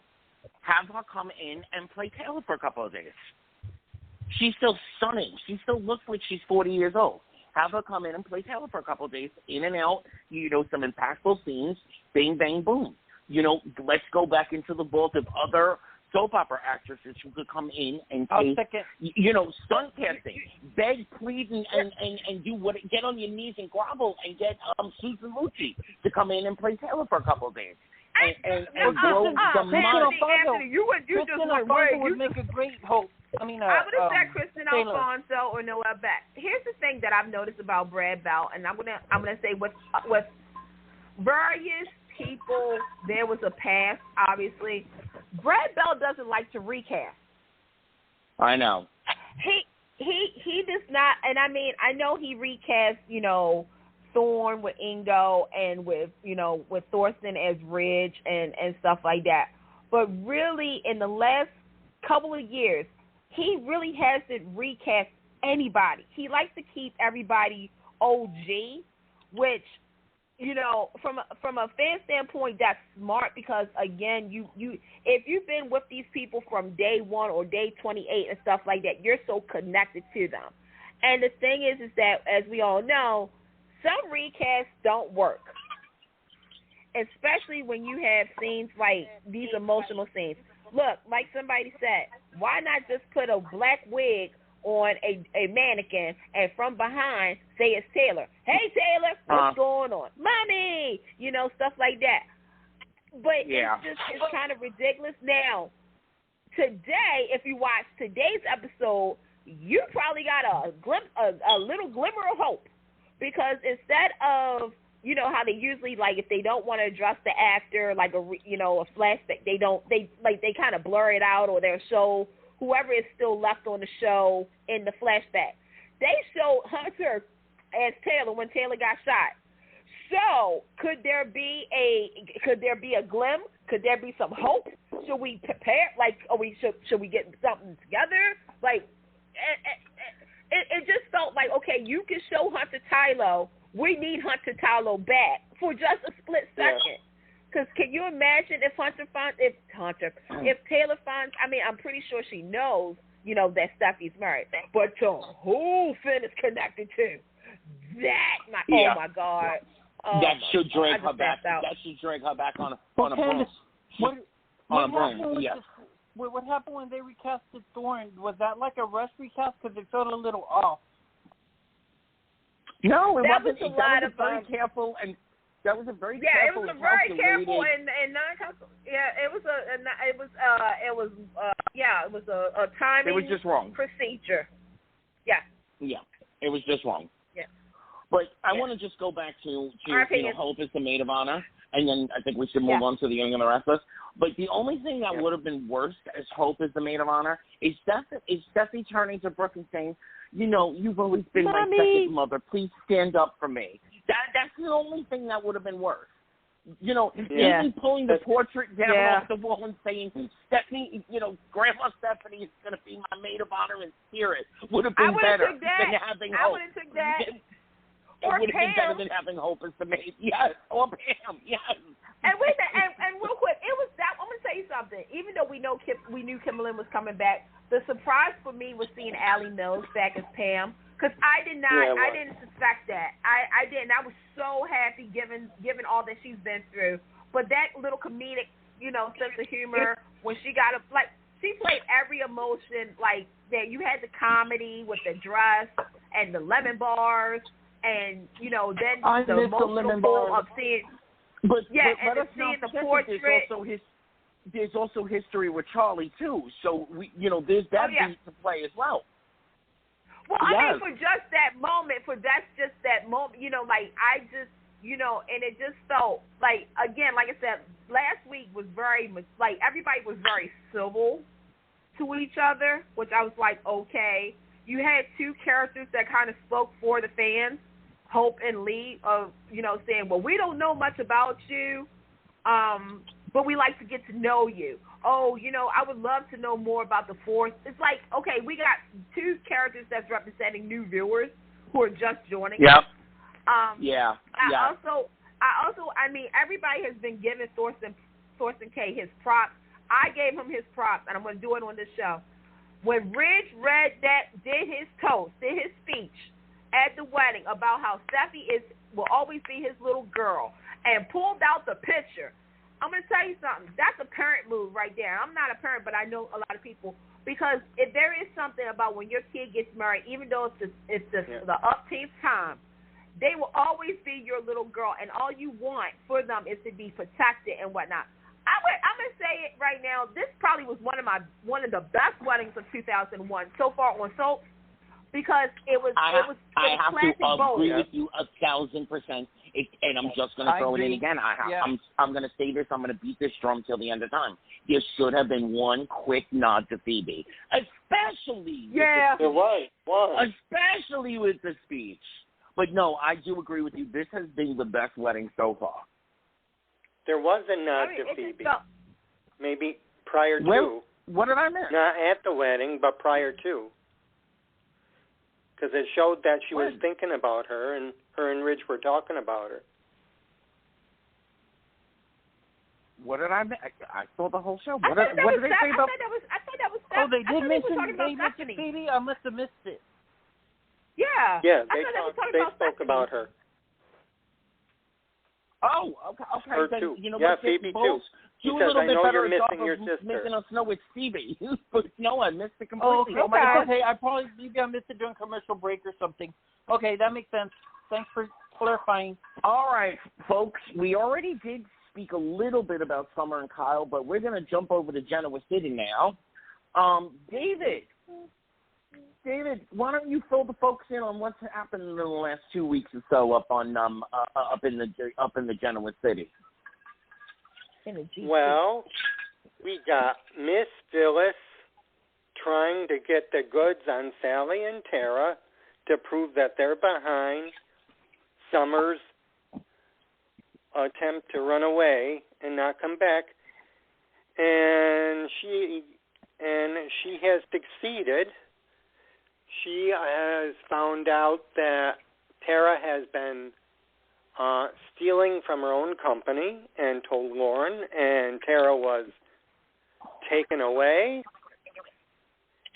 have her come in and play Taylor for a couple of days. She's still stunning. She still looks like she's 40 years old. Have her come in and play Taylor for a couple of days, in and out, some impactful scenes, bang, bang, boom. Let's go back into the vault of other soap opera actresses who could come in and take, stunt casting, beg, plead, and do what, get on your knees and grovel and get Susan Lucci to come in and play Taylor for a couple of days. And grow the mind. Kristen Alfonso would make a great Hope. I would have said Kristen Alfonso or Noelle Beck. Here's the thing that I've noticed about Brad Bell, and I'm gonna say with various people, there was a past, obviously. Brad Bell doesn't like to recast. I know. He does not, and I mean, I know he recast, Thorne with Ingo and with Thorsten as Ridge and stuff like that. But really, in the last couple of years, he really hasn't recast anybody. He likes to keep everybody OG, which, from a fan standpoint, that's smart, because again, you if you've been with these people from day 1 or day 28 and stuff like that, you're so connected to them. And the thing is that, as we all know, some recasts don't work, especially when you have scenes like these emotional scenes. Look, like somebody said, why not just put a black wig on a mannequin and from behind say it's Taylor? Hey, Taylor, what's going on? Mommy! Stuff like that. But it's kind of ridiculous. Now, today, if you watch today's episode, you probably got a little glimmer of hope, because instead of, how they usually, like, if they don't want to address the actor, like a flashback, they kind of blur it out, or they'll show whoever is still left on the show in the flashback. They showed Hunter as Taylor when Taylor got shot. So, could there be a glimpse? Could there be some hope? Should we prepare? Like, should we get something together? Like, it just felt like, okay, you can show Hunter Tylo. We need Hunter Tylo back for just a split second. Because can you imagine if Taylor finds? I mean, I'm pretty sure she knows, that Steffi's married, but to who Finn is connected to? Oh my God. That should drag her back. That should drag her back on a broom. What happened when they recasted Thorne? Was that like a rush recast? Because it felt a little off. No, it wasn't. It was very careful, and that was a very it careful. was a very careful and non-calculated. Yeah, it was a timing. It was just wrong. Procedure. Yeah. Yeah, it was just wrong. Yeah. But I want to just go back to Hope is the maid of honor, and then I think we should move on to the Young and the Restless. But the only thing that would have been worse as Hope is the maid of honor is Steffi turning to Brooke and saying, you've always been my second mother. Please stand up for me. That's the only thing that would have been worse. Even pulling the portrait down off the wall and saying, Stephanie, Grandma Stephanie is going to be my maid of honor in spirit would have been better than having Hope. I would have took that. It would have been better than having Hope as the maid. Yes, or Pam. Yes. And wait, and real quick, it was that. I'm gonna tell you something. Even though we knew Kimberlyn was coming back, the surprise for me was seeing Allie Mills back as Pam. Because I didn't suspect that. I didn't. I was so happy given all that she's been through. But that little comedic, sense of humor when she got she played every emotion like that. You had the comedy with the dress and the lemon bars, and then the emotional pull of seeing. But seeing the portrait. There's also history with Charlie too. So there's that beat to play as well. Well, I mean, for just that moment, I just, and it just felt like, again, like I said, last week was very much, everybody was very civil to each other, which I was like, okay. You had two characters that kind of spoke for the fans, Hope and Lee, of, saying, well, we don't know much about you, but we like to get to know you. Oh, I would love to know more about the Force. It's like, okay, we got two characters that's representing new viewers who are just joining us. I mean, everybody has been giving Thorsten K his props. I gave him his props, and I'm going to do it on this show. When Ridge did his toast, did his speech at the wedding about how Steffi will always be his little girl, and pulled out the picture, I'm going to tell you something. That's a parent move right there. I'm not a parent, but I know a lot of people. Because if there is something about when your kid gets married, even though it's the upteenth time, they will always be your little girl, and all you want for them is to be protected and whatnot. I'm going to say it right now. This probably was one of the best weddings of 2001 so far on soap, because it was I have classic to agree Bold. with you 1,000%. And I'm just going to throw it in again. I'm going to say this. I'm going to beat this drum till the end of time. There should have been one quick nod to Phoebe, especially especially with the speech. But no, I do agree with you. This has been the best wedding so far. There was a nod to Phoebe. Maybe prior to. What did I miss? Not at the wedding, but prior to. Because it showed that she was thinking about her, and her and Ridge were talking about her. What did I miss? I saw the whole show. What did they say about? I thought that was. Oh, they did mention Phoebe. I must have missed it. Yeah. Yeah, they spoke about her. Oh, okay. Her then, too. Phoebe too. Because I know you're missing your sister. Making us know it's Phoebe. But no, I missed it completely. Oh, my God. Okay, maybe I missed it during commercial break or something. Okay, that makes sense. Thanks for clarifying. All right, folks, we already did speak a little bit about Summer and Kyle, but we're going to jump over to Genoa City now. David, why don't you fill the folks in on what's happened in the last 2 weeks or so up in the Genoa City? Well, we got Miss Phyllis trying to get the goods on Sally and Tara to prove that they're behind Summer's attempt to run away and not come back, and she has succeeded. She has found out that Tara has been stealing from her own company and told Lauren, and Tara was taken away,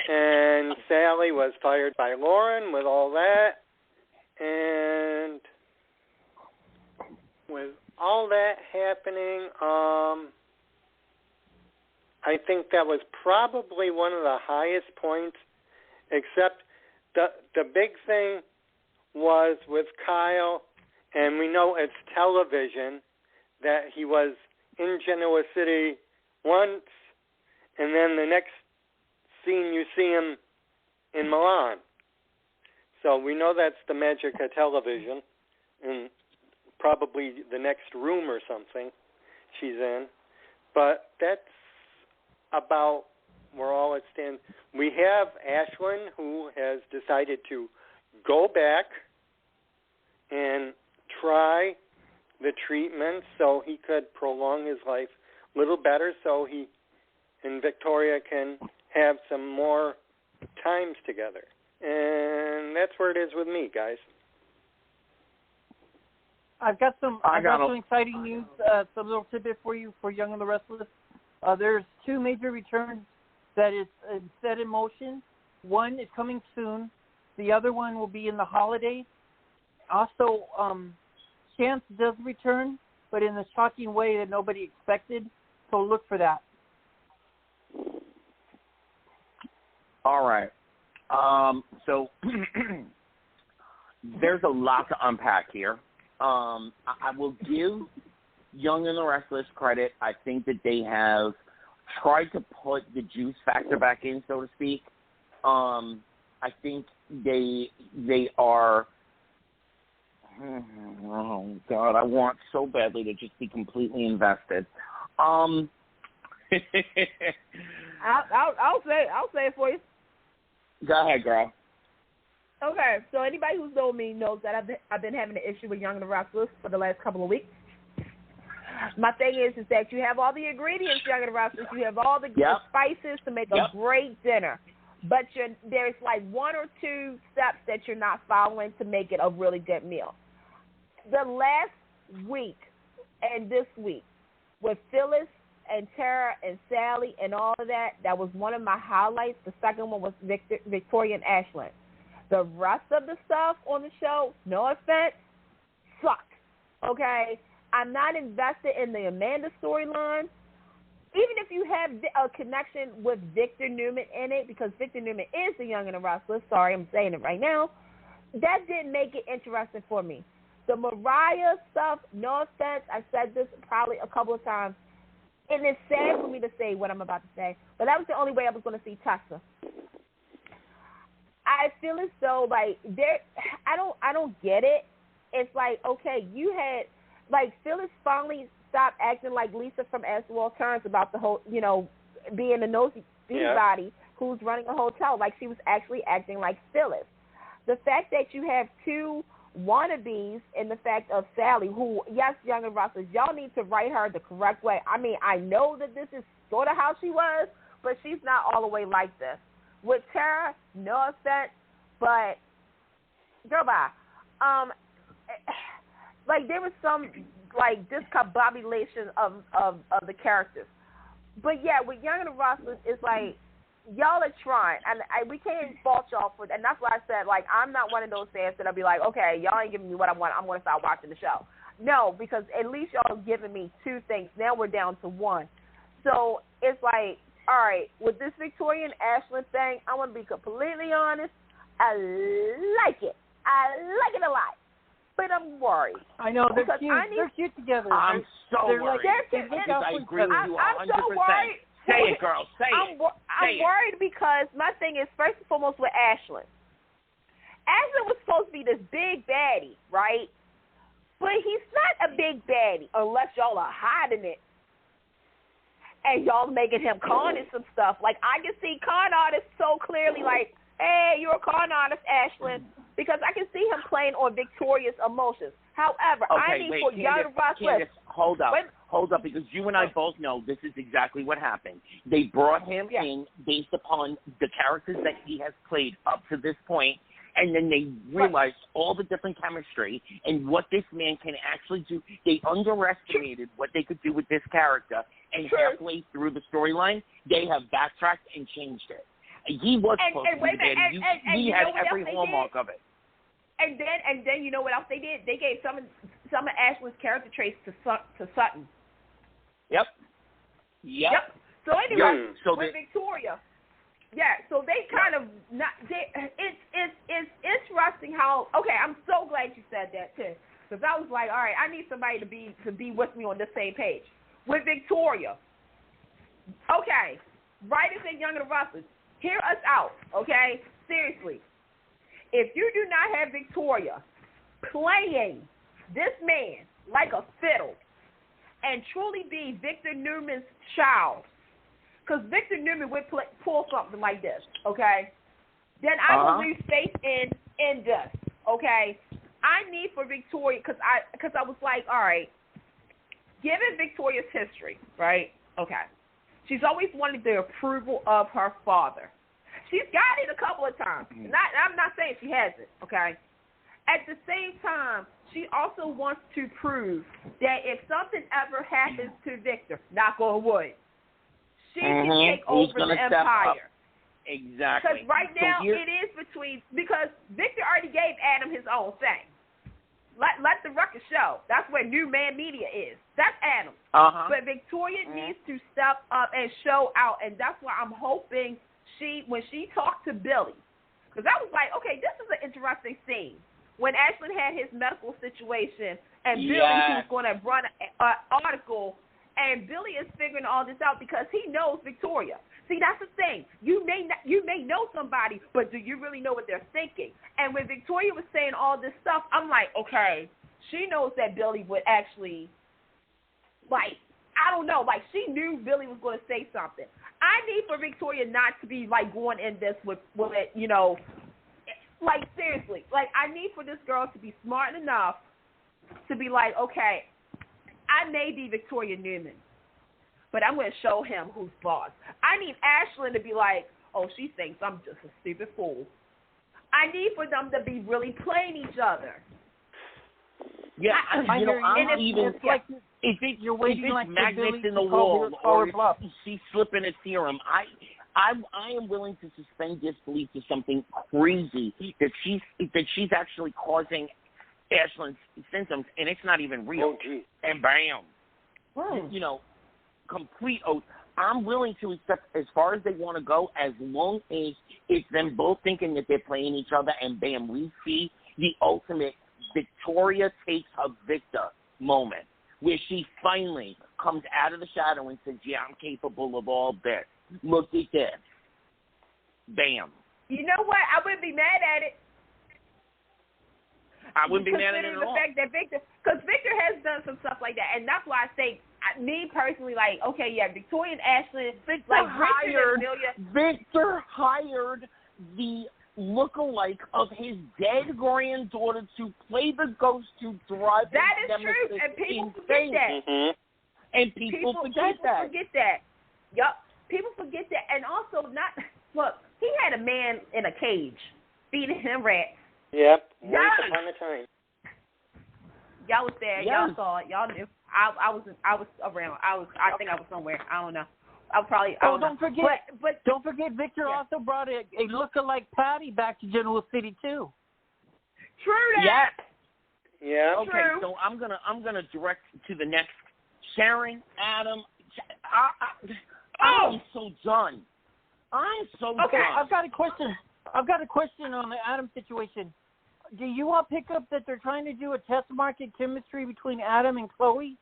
and Sally was fired by Lauren with all that, and with all that happening, I think that was probably one of the highest points, except the big thing was with Kyle, and we know it's television, that he was in Genoa City once, and then the next scene you see him in Milan. So we know that's the magic of television, and probably the next room or something she's in. But that's about where all it stands. We have Ashlyn, who has decided to go back and try the treatment so he could prolong his life a little better, so he and Victoria can have some more times together. And that's where it is with me, guys. I've got some exciting news, some little tidbit for you for Young and the Restless. There's 2 major returns that is set in motion. One is coming soon. The other one will be in the holidays. Also, Chance does return, but in a shocking way that nobody expected. So look for that. All right. So there's a lot to unpack here. I will give Young and the Restless credit. I think that they have tried to put the juice factor back in, so to speak. I think they are. Oh God, I want so badly to just be completely invested. I'll say it for you. Go ahead, girl. Okay, so anybody who's known me knows that I've been having an issue with Young and the Restless for the last couple of weeks. My thing is that you have all the ingredients, Young and the Restless. You have all the spices to make a great dinner. But there's like 1 or 2 steps that you're not following to make it a really good meal. The last week and this week with Phyllis and Tara and Sally and all of that, that was one of my highlights. The second one was Victoria and Ashlyn. The rest of the stuff on the show, no offense, sucked. Okay? I'm not invested in the Amanda storyline. Even if you have a connection with Victor Newman in it, because Victor Newman is the Young and the Restless, sorry, I'm saying it right now, that didn't make it interesting for me. The Mariah stuff, no offense, I said this probably a couple of times, and it's sad for me to say what I'm about to say, but that was the only way I was going to see Tessa. I feel as though, like, I don't get it. It's like, okay, you had, like, Phyllis finally stopped acting like Lisa from As the World Turns about the whole, being a nosy body who's running a hotel. Like, she was actually acting like Phyllis. The fact that you have 2 wannabes in the fact of Sally, who, yes, Young and Restless, y'all need to write her the correct way. I mean, I know that this is sort of how she was, but she's not all the way like this. With Tara, no offense, but girl, bye. Like, there was some, like, discombobulation of the characters. But, yeah, with Young and the Restless, it's like, y'all are trying. And we can't fault y'all for that. And that's why I said, like, I'm not one of those fans that'll be like, okay, y'all ain't giving me what I want. I'm going to start watching the show. No, because at least y'all giving me 2 things. Now we're down to 1. So it's like, all right, with this Victoria and Ashlyn thing, I want to be completely honest. I like it. I like it a lot. But I'm worried. I know, they're cute. They're cute together. I'm so worried. I agree with you 100%. I'm so worried. Say it, girl. Say it. I'm worried because my thing is, first and foremost, with Ashlyn. Ashlyn was supposed to be this big baddie, right? But he's not a big baddie unless y'all are hiding it. And y'all making him con in some stuff. Like, I can see con artists so clearly, like, hey, you're a con artist, Ashlyn. because I can see him playing on Victoria's emotions. However, I need for Young Restless. Hold up, because you and I both know this is exactly what happened. They brought him in based upon the characters that he has played up to this point, and then they realized all the different chemistry and what this man can actually do. They underestimated what they could do with this character, and halfway through the storyline, they have backtracked and changed it. He was supposed to be there. He had every hallmark of it. And then you know what else they did? They gave some of Ashley's character traits to Sutton. Yep. So anyway, with Victoria, so they kind of it's interesting how. Okay, I'm so glad you said that too, because I was like, all right, I need somebody to be with me on the same page. With Victoria, okay, writers and Young and Restless, hear us out, okay? Seriously. If you do not have Victoria playing this man like a fiddle and truly be Victor Newman's child, because Victor Newman would pull something like this, okay, then I will lose faith in this, okay? I need for Victoria, because I was like, all right, given Victoria's history, right, okay, she's always wanted the approval of her father. She's got it a couple of times. I'm not saying she hasn't, okay? At the same time, she also wants to prove that if something ever happens to Victor, knock on wood, she can take over the empire. Exactly. Because right now it is because Victor already gave Adam his own thing. Let the record show. That's where New Man Media is. That's Adam. But Victoria needs to step up and show out, and that's why I'm hoping when she talked to Billy, because I was like, okay, this is an interesting scene. When Ashlyn had his medical situation, and Billy was going to run an article, and Billy is figuring all this out because he knows Victoria. See, that's the thing. You may know somebody, but do you really know what they're thinking? And when Victoria was saying all this stuff, I'm like, okay, she knows that Billy would actually, I don't know, she knew Billy was going to say something. I need for Victoria not to be, going in this with seriously. I need for this girl to be smart enough to be like, okay, I may be Victoria Newman, but I'm going to show him who's boss. I need Ashlyn to be like, oh, she thinks I'm just a stupid fool. I need for them to be really playing each other. Yeah, if it's magnets in the wall or if she's slipping a serum, I am willing to suspend disbelief to something crazy that she's actually causing Ashlyn's symptoms, and it's not even real. And bam, complete oath. I'm willing to accept as far as they want to go, as long as it's them both thinking that they're playing each other, and bam, we see the ultimate Victoria takes a Victor moment, where she finally comes out of the shadow and says, yeah, I'm capable of all this. Look at this. Bam. You know what? I wouldn't be mad at it. I wouldn't be mad at it at all. Because Victor has done some stuff like that, and that's why I say, me personally, okay, yeah, Victoria and Ashlyn, Victor hired the look-alike of his dead granddaughter to play the ghost to drive that is true, and people forget that. And people forget that. Yup, people forget that, and also look, he had a man in a cage feeding him rats. Yep, once upon a time. Y'all was there. Yes. Y'all saw it. Y'all knew. I was around. I think I was somewhere. I don't know. Don't forget, Victor also brought a look-alike Patty back to Genoa City too. True that. Yeah. Okay, True. so I'm gonna direct to the next. Sharon, Adam. I'm so done. I'm so done. I've got a question on the Adam situation. Do you all pick up that they're trying to do a test market chemistry between Adam and Chloe?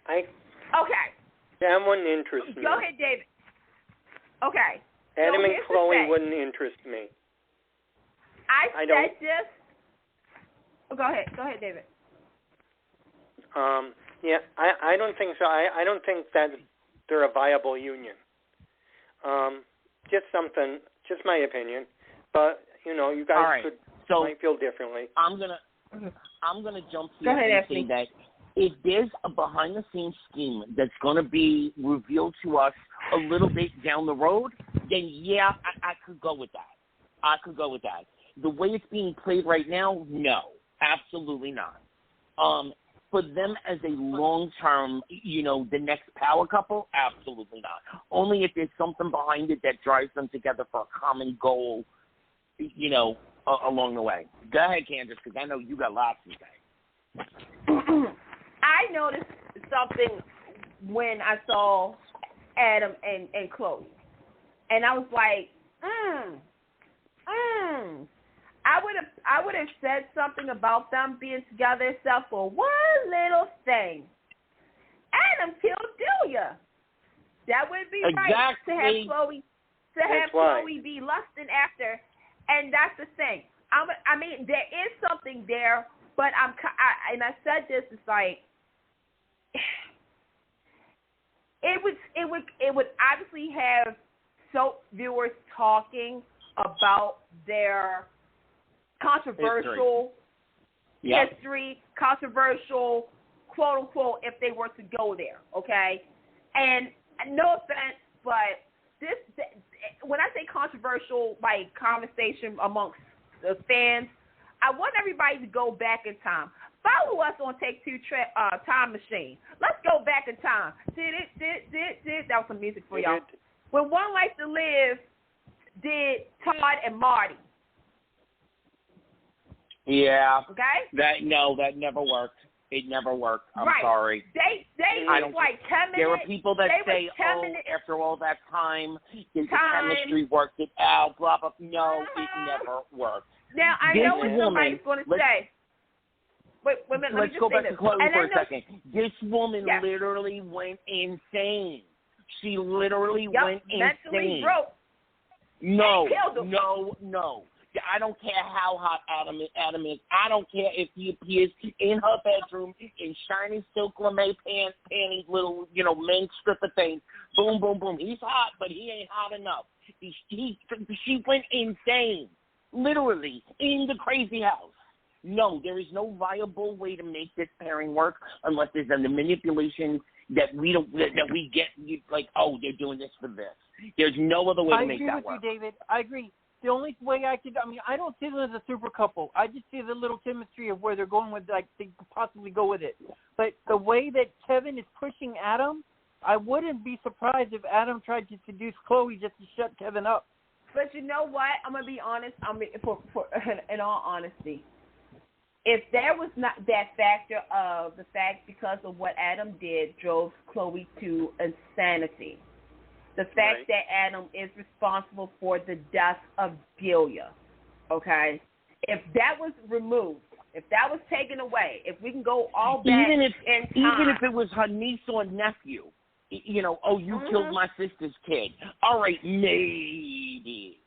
Okay. That wouldn't interest me. Go ahead, David. Okay. Adam and Chloe wouldn't interest me. I said this. Oh, go ahead, David. Yeah, I don't think so. I don't think that they're a viable union. Just my opinion. But You guys might feel differently. I'm gonna jump here and say that if there's a behind-the-scenes scheme that's going to be revealed to us a little bit down the road, then yeah, I could go with that. The way it's being played right now, no, absolutely not. For them as a long-term, the next power couple, absolutely not. Only if there's something behind it that drives them together for a common goal, along the way. Go ahead, Candice, because I know you got lots to say. I noticed something when I saw Adam and Chloe, and I was like, I would have said something about them being together except for one little thing. Adam killed Delia. That wouldn't be right to have Chloe be lusting after, and that's the thing. I mean, there is something there, but I said this. It's like it would obviously have soap viewers talking about their controversial history, controversial, quote unquote, if they were to go there, okay? And no offense, but when I say controversial, like conversation amongst the fans, I want everybody to go back in time. Follow us on Take Two Time Machine. Let's go back in time. That was some music for y'all. When One Life to Live did Todd and Marty. Yeah. Okay? That never worked. It never worked. I'm sorry. They was like 10 minutes. There are people that say, after all that time, the chemistry worked it out, blah, blah. No, it never worked. Now, I know what somebody's going to say. Wait a minute. Let's go back to Chloe for a second. This woman literally went insane. She literally went mentally insane. Broke. No. I don't care how hot Adam is. I don't care if he appears in her bedroom in shiny silk lame panties, little, men's stripper things. Boom, boom, boom. He's hot, but he ain't hot enough. She went insane, literally, in the crazy house. No, there is no viable way to make this pairing work unless there's a manipulation that we get. Like, they're doing this for this. There's no other way to make that work. I agree with you, David. I agree. The only way I don't see them as a super couple. I just see the little chemistry of where they're going with, like, they could possibly go with it. But the way that Kevin is pushing Adam, I wouldn't be surprised if Adam tried to seduce Chloe just to shut Kevin up. But you know what? I'm going to be honest. In all honesty, if there was not that factor of the fact because of what Adam did drove Chloe to insanity, the fact that Adam is responsible for the death of Delia, okay? If that was removed, if that was taken away, if we can go all back in time. Even if it was her niece or nephew, you killed my sister's kid. All right, maybe.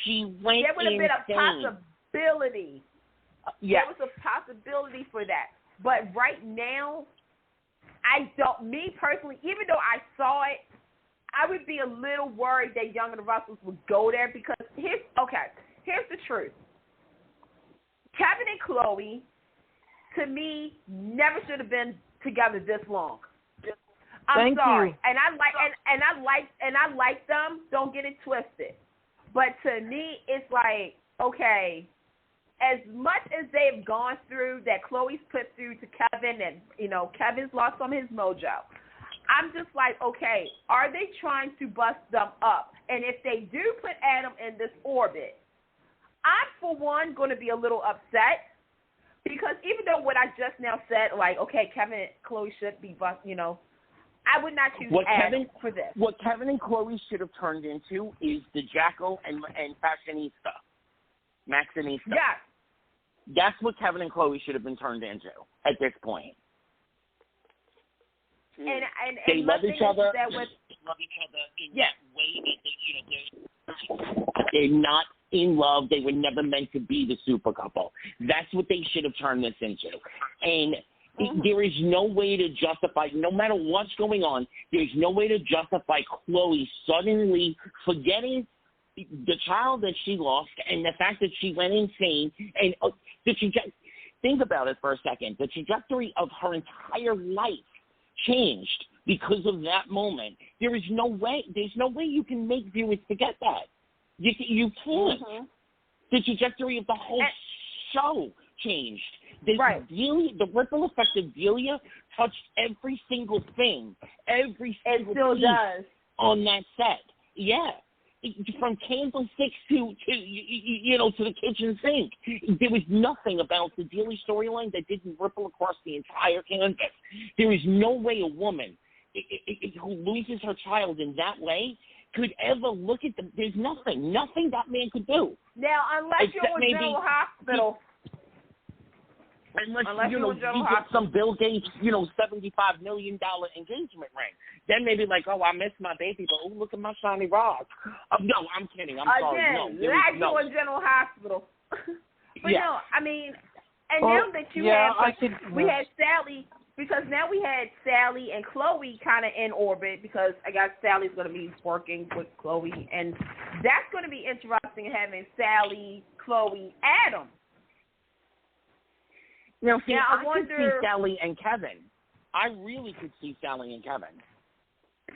She went there would have been a possibility. There was a possibility for that. But right now, me personally, even though I saw it, I would be a little worried that Young and the Russells would go there because here's the truth. Kevin and Chloe, to me, never should have been together this long. I'm sorry. And I like them. Don't get it twisted. But to me, it's like, okay, as much as they've gone through that Chloe's put through to Kevin, and Kevin's lost some of his mojo. I'm just like, okay, are they trying to bust them up? And if they do put Adam in this orbit, I'm, for one, going to be a little upset because even though what I just now said, like, okay, Kevin and Chloe should be I would not choose Adam for this. What Kevin and Chloe should have turned into is the Jackal and Fashionista, Maxinista. Yeah. That's what Kevin and Chloe should have been turned into at this point. And they love each other. That was, love each other in that way that they're not in love. They were never meant to be the super couple. That's what they should have turned this into. And there is no way to justify, no matter what's going on, there's no way to justify Chloe suddenly forgetting the child that she lost and the fact that she went insane and think about it for a second. The trajectory of her entire life changed because of that moment. There's no way you can make viewers forget that. You can't. Mm-hmm. The trajectory of the whole show changed. The ripple effect of Delia touched every single thing, every single piece on that set. Yeah. From candlesticks to the kitchen sink. There was nothing about the Delia storyline that didn't ripple across the entire canvas. There is no way a woman who loses her child in that way could ever look at them. There's nothing that man could do. Now, unless you're in General Hospital. Unless you get some Bill Gates, $75 million engagement ring. Then maybe like, oh, I miss my baby, but oh, look at my shiny rock. No, I'm kidding. I'm sorry. No, you're in General Hospital. But no, I mean, and now that we had Sally, because now we had Sally and Chloe kind of in orbit, because I guess Sally's going to be working with Chloe, and that's going to be interesting having Sally, Chloe, Adam. Now, see, I could see Sally and Kevin. I really could see Sally and Kevin.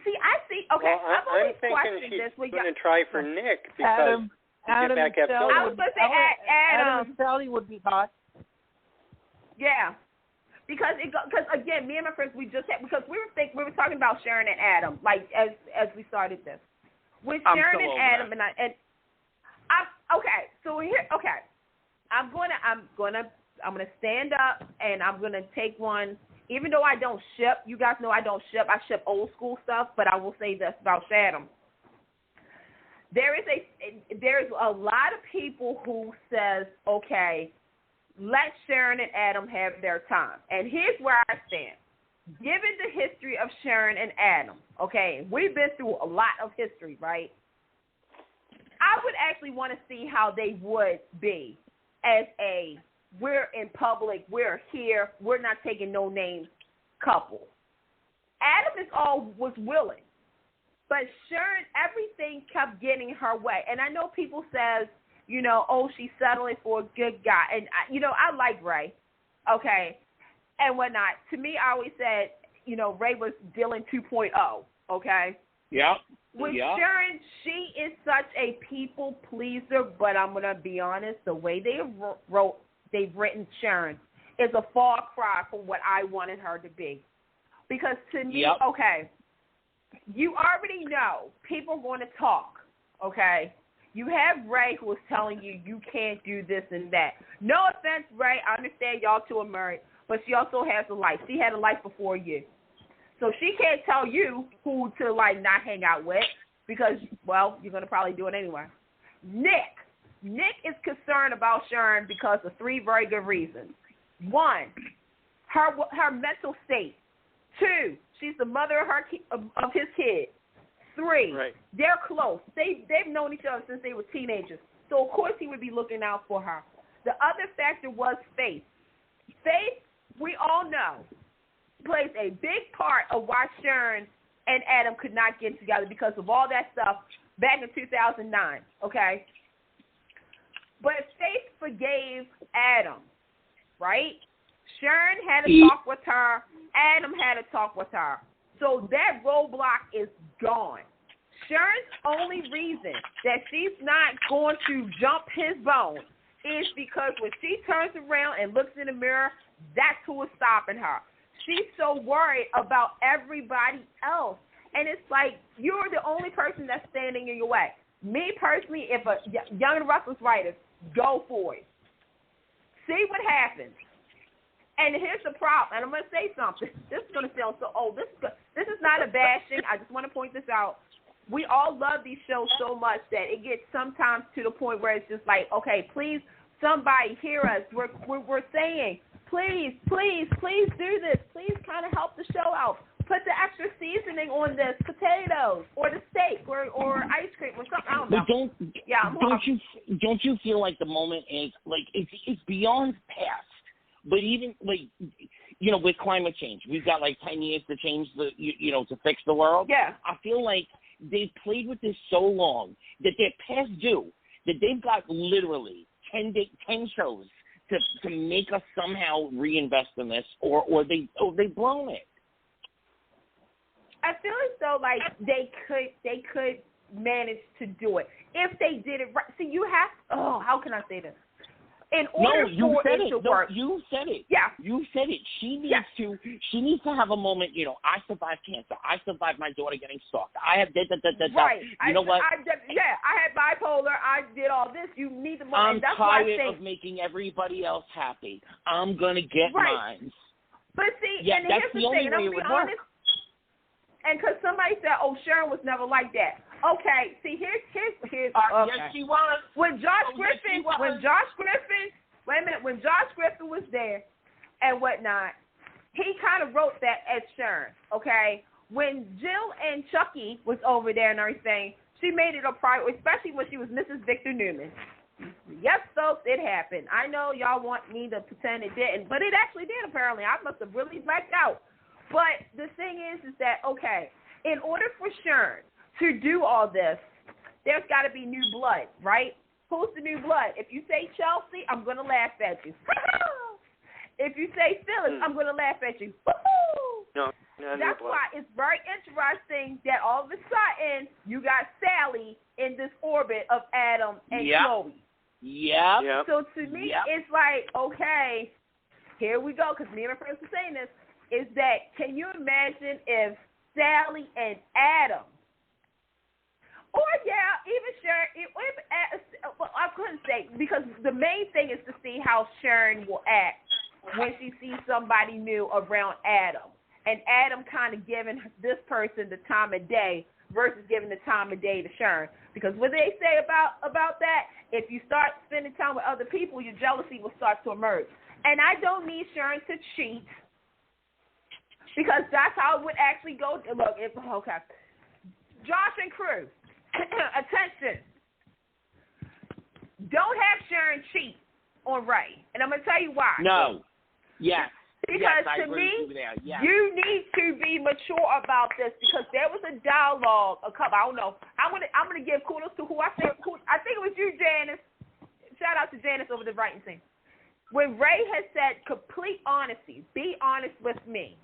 See, I see. Okay, well, I'm thinking she's going to try for Nick because Adam and Sally. I was going to say Adam and Sally would be hot. Yeah, because again, me and my friends, we were talking about Sharon and Adam, like as we started this with Sharon and Adam, I'm gonna stand up and I'm gonna take one. Even though I don't ship, you guys know I don't ship. I ship old school stuff, but I will say this about Sharon. There's a lot of people who says, okay, let Sharon and Adam have their time. And here's where I stand. Given the history of Sharon and Adam, okay, we've been through a lot of history, right? I would actually want to see how they would be as we're in public, we're here, we're not taking no names couple. Adam was willing, but Sharon, everything kept getting her way. And I know people says, oh, she's settling for a good guy. And, I like Ray, okay, and whatnot. To me, I always said, Ray was Dylan 2.0, okay? Yeah. With Sharon, she is such a people pleaser, but I'm going to be honest, the way they've written Sharon is a far cry from what I wanted her to be. Because to me, okay, you already know people are going to talk, okay? You have Ray who is telling you can't do this and that. No offense, Ray. I understand y'all two are married, but she also has a life. She had a life before you. So she can't tell you who to, not hang out with because, well, you're going to probably do it anyway. Nick is concerned about Sharon because of three very good reasons. One, her mental state. Two, she's the mother of his kid. Three, they're close. They've known each other since they were teenagers. So, of course, he would be looking out for her. The other factor was Faith. Faith, we all know, plays a big part of why Sharon and Adam could not get together because of all that stuff back in 2009, okay? But Faith forgave Adam, right? Sharon had a talk with her. Adam had a talk with her. So that roadblock is gone. Sharon's only reason that she's not going to jump his bone is because when she turns around and looks in the mirror, that's who is stopping her. She's so worried about everybody else. And it's like, you're the only person that's standing in your way. Me personally, if a Young and Restless writer, go for it. See what happens. And here's the problem, and I'm going to say something. This is going to sound so old. This is not a bashing. I just want to point this out. We all love these shows so much that it gets sometimes to the point where it's just like, okay, please, somebody hear us. We're saying, please do this. Please kind of help the show out. Put the extra seasoning on this potatoes or the steak or ice cream or something. I don't know. But don't you feel like the moment is like it's beyond past? But even with climate change, we've got 10 years to change to fix the world. Yeah. I feel like they've played with this so long that they're past due, that they've got literally 10 shows to make us somehow reinvest in this, or they've blown it. I feel as though like they could manage to do it if they did it right. See, you have. Oh, how can I say this? In order for it to work. You said it. Yeah. You said it. She needs to have a moment, I survived cancer. I survived my daughter getting stalked. I have Right. You know what? I had bipolar. I did all this. You need the money. I'm tired of making everybody else happy. I'm going to get mine. But see, yeah, and that's here's the only thing, and I'm way going to it be would honest. And because somebody said, "Oh, Sharon was never like that." Okay, see, here's. Yes, she was. When Josh Griffin was there and whatnot, he kind of wrote that as Sharon. Okay, when Jill and Chucky was over there and everything, she made it a priority, especially when she was Mrs. Victor Newman. Yes, folks, it happened. I know y'all want me to pretend it didn't, but it actually did. Apparently, I must have really blacked out. But the thing is that, okay, in order for Sharon to do all this, there's got to be new blood, right? Who's the new blood? If you say Chelsea, I'm going to laugh at you. If you say Phyllis, I'm going to laugh at you. No, that's why it's very interesting that all of a sudden you got Sally in this orbit of Adam and Chloe. Yeah. So to me, it's like, okay, here we go, because me and my friends were saying this, is that can you imagine if Sally and Adam, or even Sharon, I couldn't say, because the main thing is to see how Sharon will act when she sees somebody new around Adam. And Adam kind of giving this person the time of day versus giving the time of day to Sharon. Because what they say about that, if you start spending time with other people, your jealousy will start to emerge. And I don't need Sharon to cheat, because that's how it would actually go. Look, okay. Josh and crew, attention. Don't have Sharon cheat on Ray. And I'm going to tell you why. No. Yes. Because to me, you need to be mature about this, because there was a dialogue, I don't know. I'm gonna give kudos to I think it was you, Janice. Shout out to Janice over the writing team. When Ray has said complete honesty, be honest with me.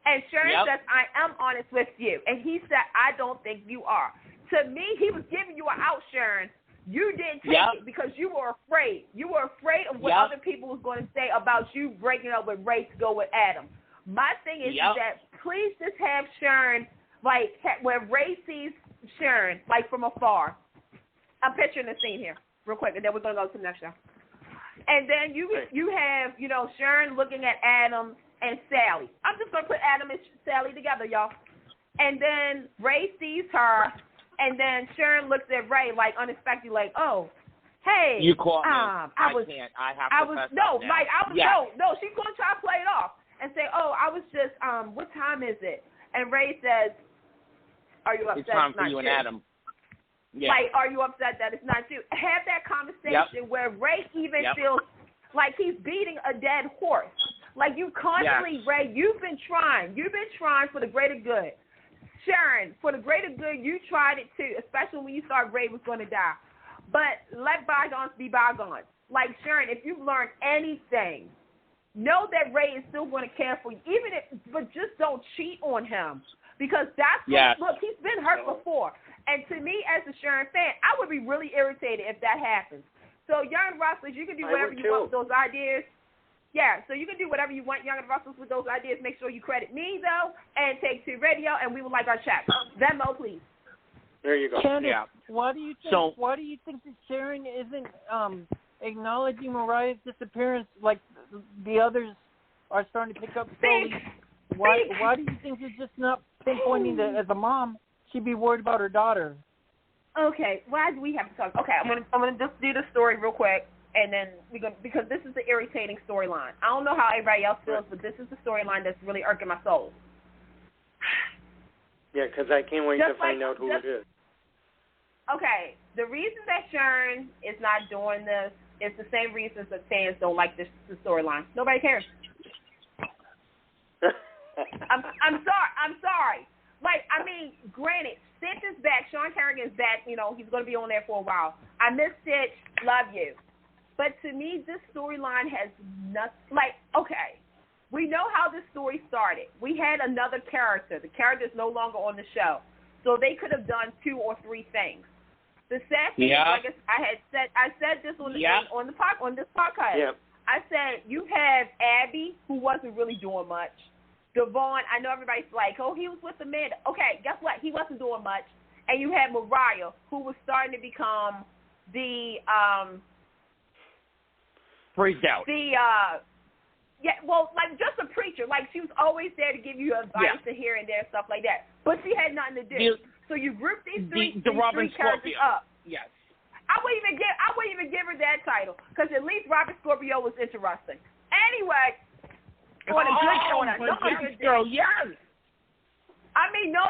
And Sharon says, I am honest with you. And he said, I don't think you are. To me, he was giving you an out, Sharon. You didn't take it because you were afraid. You were afraid of what other people was going to say about you breaking up with Ray to go with Adam. My thing is that please just have Sharon, like, when Ray sees Sharon, like, from afar. I'm picturing the scene here real quick, and then we're going to go to the next show. And then you have, Sharon looking at Adam and Sally. I'm just going to put Adam and Sally together, y'all. And then Ray sees her. And then Sharon looks at Ray like unexpectedly, like, "Oh, hey, you caught me. I have to fess up now. No, she's gonna try to play it off and say, "Oh, I was just, what time is it?" And Ray says, "Are you upset?" It's time for you and Adam. Yeah. Like, are you upset that it's not you? Have that conversation where Ray even feels like he's beating a dead horse. Like, you constantly, Ray, you've been trying for the greater good. Sharon, for the greater good, you tried it too, especially when you thought Ray was going to die. But let bygones be bygones. Like, Sharon, if you've learned anything, know that Ray is still going to care for you, but just don't cheat on him. Because that's look, he's been hurt before. And to me, as a Sharon fan, I would be really irritated if that happens. So, Young Rustlers, you can do whatever you want with those ideas. Yeah, so you can do whatever you want, Young and Rustlers, with those ideas. Make sure you credit me, though, and Take Two Radio, and we would like our chat. Venmo, please. There you go. Candice, why do you think that Sharon isn't acknowledging Mariah's disappearance like the others are starting to pick up slowly? Why do you think she's just not pinpointing that as a mom she'd be worried about her daughter? Okay, why do we have to talk? Okay, I'm gonna just do the story real quick. And then because this is the irritating storyline. I don't know how everybody else feels, but this is the storyline that's really irking my soul. Yeah, because I can't wait to find out who it is. Okay, the reason that Sharon is not doing this is the same reasons that fans don't like the storyline. Nobody cares. I'm sorry. Like, I mean, mean, granted, Stitch is back. Sean Kerrigan's back. You know, he's going to be on there for a while. I miss Stitch. Love you. But to me, this storyline has nothing. Like, okay, we know how this story started. We had another character. The character is no longer on the show. So they could have done 2 or 3 things. The sad thing is, like I said this on this podcast. Yep. I said, you have Abby, who wasn't really doing much. Devon, I know everybody's like, oh, he was with Amanda. Okay, guess what? He wasn't doing much. And you had Mariah, who was starting to become the freaked out. Like just a preacher. Like she was always there to give you advice to here and there, stuff like that. But she had nothing to do. So you group these three characters up. Yes. I wouldn't even give her that title because at least Robin Scorpio was interesting. Anyway, on a good girl, yes. I mean, no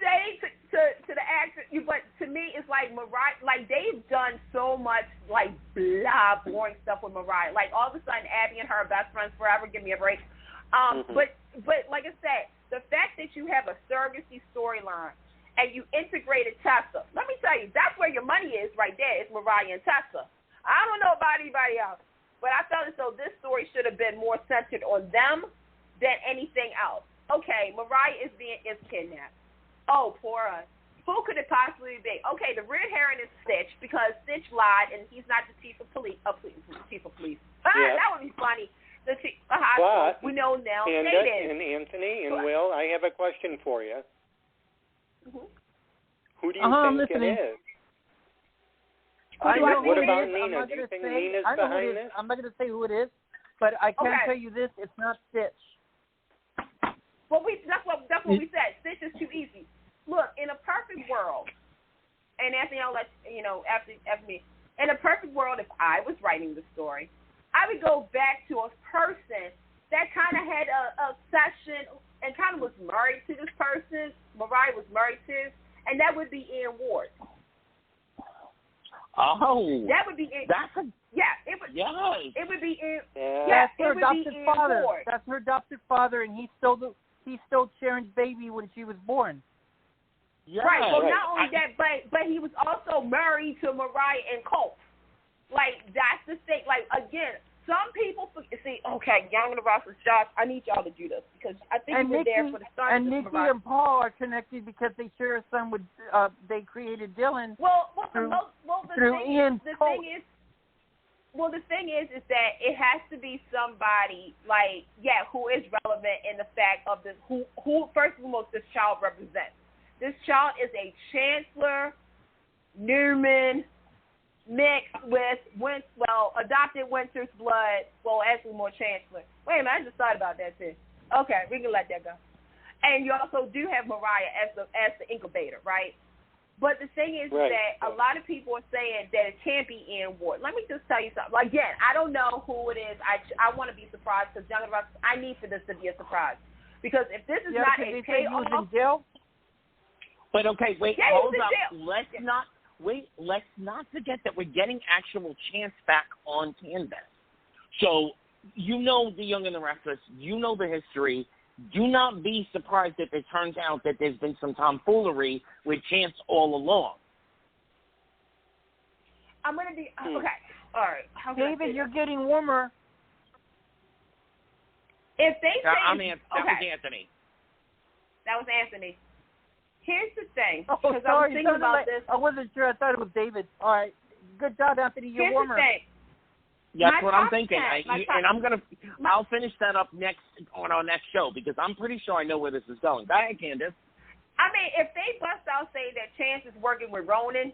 shade to the actor, but to me, it's like Mariah. Like they've done so much like blah boring stuff with Mariah. Like all of a sudden, Abby and her are best friends forever. Give me a break. But like I said, the fact that you have a surrogacy storyline and you integrated Tessa, let me tell you, that's where your money is right there. It's Mariah and Tessa. I don't know about anybody else, but I felt as though this story should have been more centered on them than anything else. Okay, Mariah is kidnapped. Oh, poor us. Who could it possibly be? Okay, the red herring is Stitch because Stitch lied and he's not the chief of police. Chief of police. That would be funny. The chief of hospital. We know now. And Anthony and Will, I have a question for you. Mm-hmm. Who do you think it is? What about Nina? Do you think Nina's behind this? I'm not going to say who it is, but I can tell you this: it's not Stitch. Well, that's what we said. Stitch is too easy. Look, in a perfect world, and Anthony, I'll let you know after me. In a perfect world, if I was writing the story, I would go back to a person that kind of had a obsession and kind of was married to this person. Mariah was married to, and that would be Ian Ward. Oh, that would be it. It would. Yes. It would be Ian. That's her adopted father. That's her adopted father, and he stole Sharon's baby when she was born. Yes. Right. Well, not only that, but he was also married to Mariah and Colt. Like that's the thing. Like again, some people see. Okay, Young and the Restless, Josh, I need y'all to do this because I think you were there for the start. And Nikki and Paul are connected because they share a son with. They created Dylan. The thing is that it has to be somebody who is relevant in the fact of this. Who first and foremost this child represents. This child is a Chancellor Newman mixed with adopted Winter's blood. Well, actually more Chancellor. Wait a minute, I just thought about that too. Okay, we can let that go. And you also do have Mariah as the incubator, right? But the thing is that a lot of people are saying that it can't be Ian Ward. Let me just tell you something. Again, I don't know who it is. I want to be surprised because I need for this to be a surprise. Because if this is not a payoff. In jail? But okay, hold up. Let's not forget that we're getting actual Chance back on canvas. So you know the Young and the Restless. You know the history. Do not be surprised if it turns out that there's been some tomfoolery with Chance all along. I'm going to be... Okay. All right. David, you're getting warmer. If they say... That was Anthony. That was Anthony. Here's the thing. Oh, because sorry. I was thinking about this. I wasn't sure. I thought it was David. All right. Good job, Anthony. You're Here's warmer. The thing. That's what I'm thinking. I'll finish that up next on our next show because I'm pretty sure I know where this is going. Go ahead, Candice. I mean, if they bust out say that Chance is working with Ronan,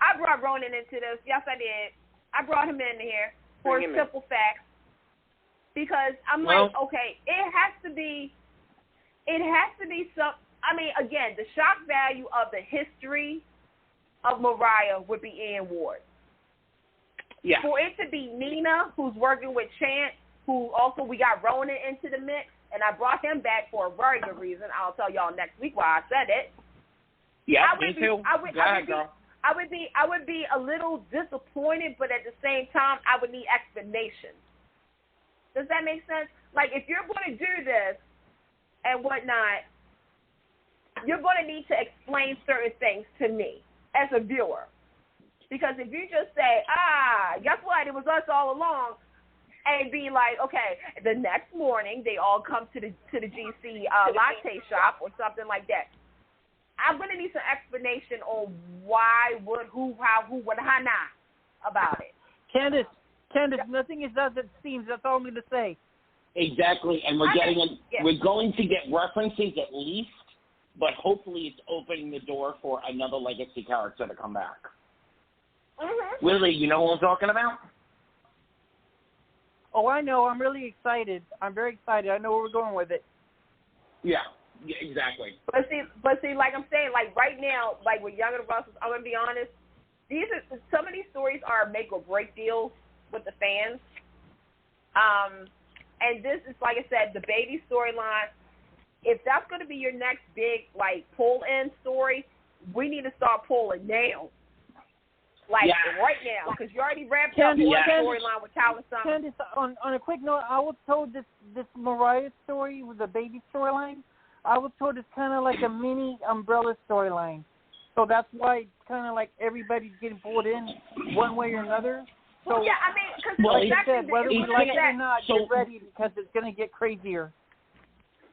I brought Ronan into this. Yes, I did. I brought him in here for a simple fact because I'm okay, it has to be some. I mean, again, the shock value of the history of Mariah would be Ian Ward. Yeah. For it to be Nina, who's working with Chance, who also we got Ronan into the mix, and I brought him back for a very good reason. I'll tell y'all next week why I said it. Yeah, me too. I would be a little disappointed, but at the same time, I would need explanation. Does that make sense? Like, if you're going to do this and whatnot, you're going to need to explain certain things to me as a viewer. Because if you just say, guess what, it was us all along, and be like, okay, the next morning they all come to the GC latte shop or something like that. I'm going to need some explanation on why, what, who, how, what, how, not about it. Candice, nothing is as it seems. That's all I'm going to say. Exactly, and we're going to get references at least, but hopefully it's opening the door for another legacy character to come back. Mm-hmm. Willie, you know who I'm talking about? Oh, I know. I'm really excited. I'm very excited. I know where we're going with it. Yeah, exactly. But see, like I'm saying, like right now, like with Young and the Russells, I'm gonna be honest. Some of these stories are make or break deals with the fans. And this is, like I said, the baby storyline. If that's gonna be your next big like pull-in story, we need to start pulling now. Right now, because you already wrapped up one storyline with Tyler Summers. Candice, on a quick note, I was told this Mariah story was a baby storyline. I was told it's kind of like a mini Umbrella storyline. So that's why it's kind of like everybody's getting pulled in one way or another. So, I mean, because like I said, whether we like it or not, get ready because it's going to get crazier.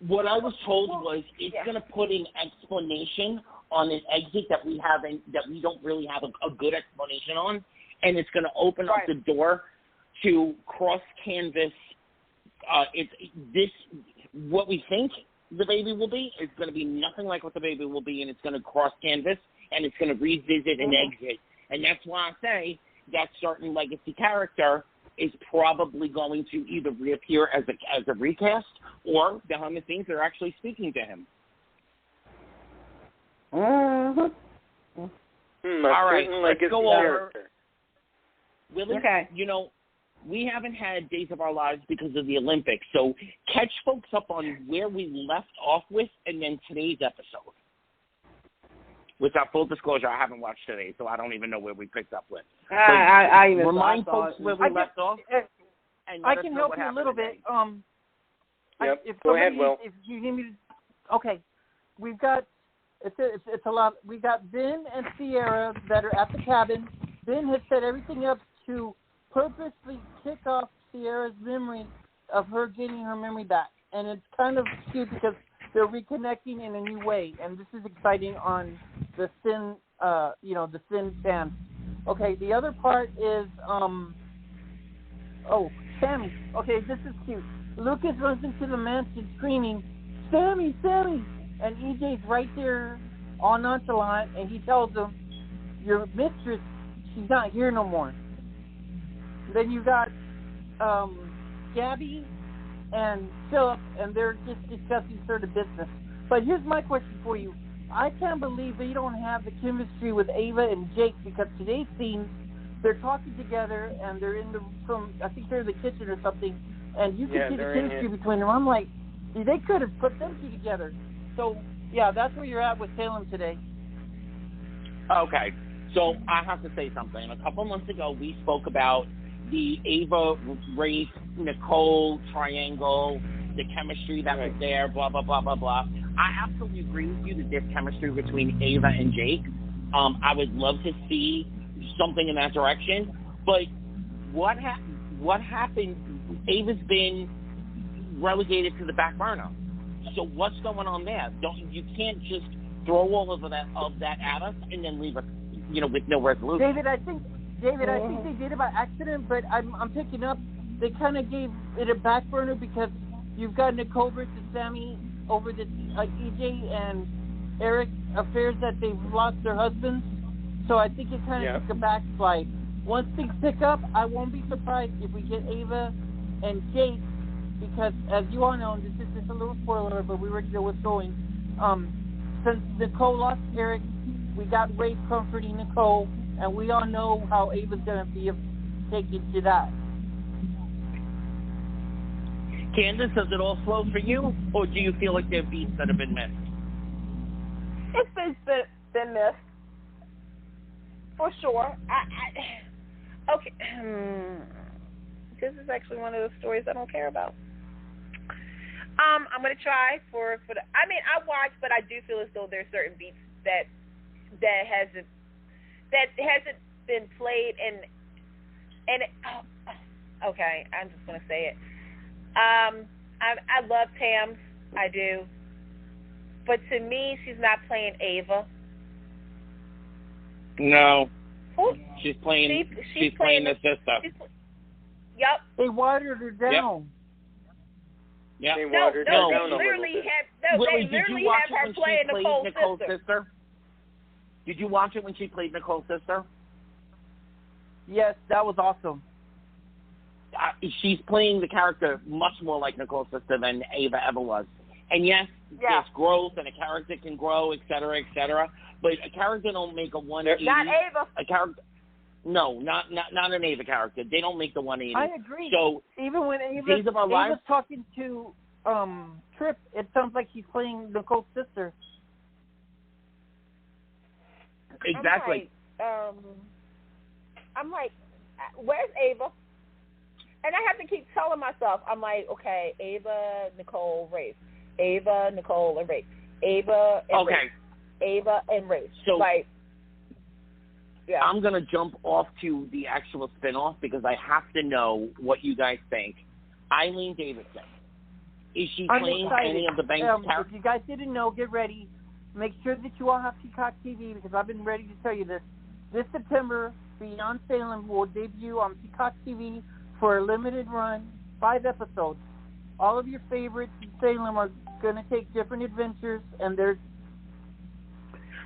What I was told was it's going to put an explanation on an exit that we haven't, that we don't really have a good explanation on, and it's going to open up the door to cross canvas. What we think the baby will be is going to be nothing like what the baby will be, and it's going to cross canvas, and it's going to revisit an exit, and that's why I say that certain legacy character is probably going to either reappear as a recast, or behind the scenes they're actually speaking to him. Mm-hmm. All right, let's go over. Willie, okay. You know, we haven't had Days of Our Lives because of the Olympics, so catch folks up on where we left off with and then today's episode. Without full disclosure, I haven't watched today, so I don't even know where we picked up with. I even remind folks where we left off. I can help you a little bit. Go ahead, Will. If you need me to, okay, we've got it's a lot. We got Ben and Sierra that are at the cabin. Ben has set everything up to purposely kick off Sierra's memory of her getting her memory back, and it's kind of cute because they're reconnecting in a new way, and this is exciting on the Sin, the Sin fans. Okay, the other part is, Sammy. Okay, this is cute. Lucas runs into the mansion screaming, "Sammy, Sammy!" And EJ's right there, all nonchalant, and he tells him, "Your mistress, she's not here no more." Then you got Gabby and Philip, and they're just discussing sort of business. But here's my question for you. I can't believe they don't have the chemistry with Ava and Jake, because today's scenes, they're talking together, and they're in I think they're in the kitchen or something, and you can see the chemistry between them. I'm like, they could have put them two together. So, yeah, that's where you're at with Salem today. Okay, so I have to say something. A couple months ago, we spoke about the Ava, Rafe, Nicole triangle, the chemistry that was there, blah, blah, blah, blah, blah. I absolutely agree with you that there's chemistry between Ava and Jake. I would love to see something in that direction. But what happened? Ava's been relegated to the back burner. So what's going on there? You can't just throw all of that at us and then leave us, with no resolution. David, I think they did it by accident, but I'm picking up. They kind of gave it a back burner because you've got Nicole versus Sammy over the EJ and Eric affairs that they've lost their husbands. So I think it kind of took a backslide. Once things pick up, I won't be surprised if we get Ava and Jake, because as you all know, this is just a little spoiler, but we already know what's going. Since Nicole lost Eric, we got Rafe comforting Nicole, and we all know how Ava's going to be taken to that. Candice, does it all flow for you, or do you feel like there are beats that have been missed? It's been missed, for sure. Okay. This is actually one of those stories I don't care about. I'm gonna try for the. I mean, I watch, but I do feel as though there's certain beats that hasn't been played, and okay, I'm just gonna say it. I love Tams, I do, but to me, she's not playing Ava. No, she's playing. She's playing the sister. Yep. They watered her down. Yep. They watered her down a little bit. Willie, did you watch it when she played Nicole's sister? Did you watch it when she played Nicole's sister? Yes, that was awesome. She's playing the character much more like Nicole's sister than Ava ever was. And yes, there's growth, and a character can grow, et cetera, but a character don't make a 180. Not Ava. A character, no, not an Ava character. They don't make the 180. I agree. So even when Ava's talking to Trip, it sounds like she's playing Nicole's sister. Exactly. I'm like, where's Ava? And I have to keep telling myself, I'm like, okay, Ava, Nicole, Rafe. Ava, Nicole, and Rafe. Ava, and Rafe. Ava, and Rafe. So, like, yeah. I'm going to jump off to the actual spinoff because I have to know what you guys think. Eileen Davidson. Is she playing any of the Banks characters? If you guys didn't know, get ready. Make sure that you all have Peacock TV because I've been ready to tell you this. This September, Beyond Salem will debut on Peacock TV for a limited run, 5 episodes. All of your favorites in Salem are going to take different adventures, and there's...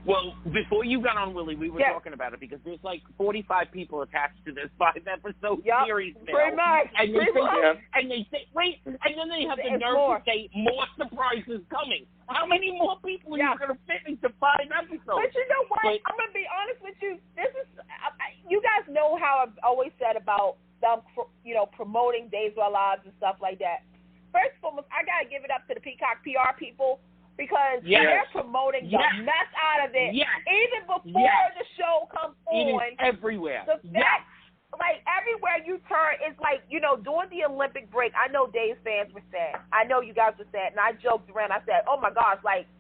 Well, before you got on, Willie, we were talking about it because there's like 45 people attached to this 5-episode series now. Pretty much. And they say, wait, and then they have the nerve to say, more surprises coming. How many more people are you going to fit into 5 episodes? But you know what? I'm going to be honest with you. This is, you guys know how I've always said about them, promoting Days of Our Lives and stuff like that. First and foremost, I got to give it up to the Peacock PR people because they're promoting the mess out of it. Even before the show comes on. It is everywhere. The fact, like, everywhere you turn, it's like, during the Olympic break, I know Dave's fans were sad. I know you guys were sad. And I joked around. I said, oh, my gosh, like,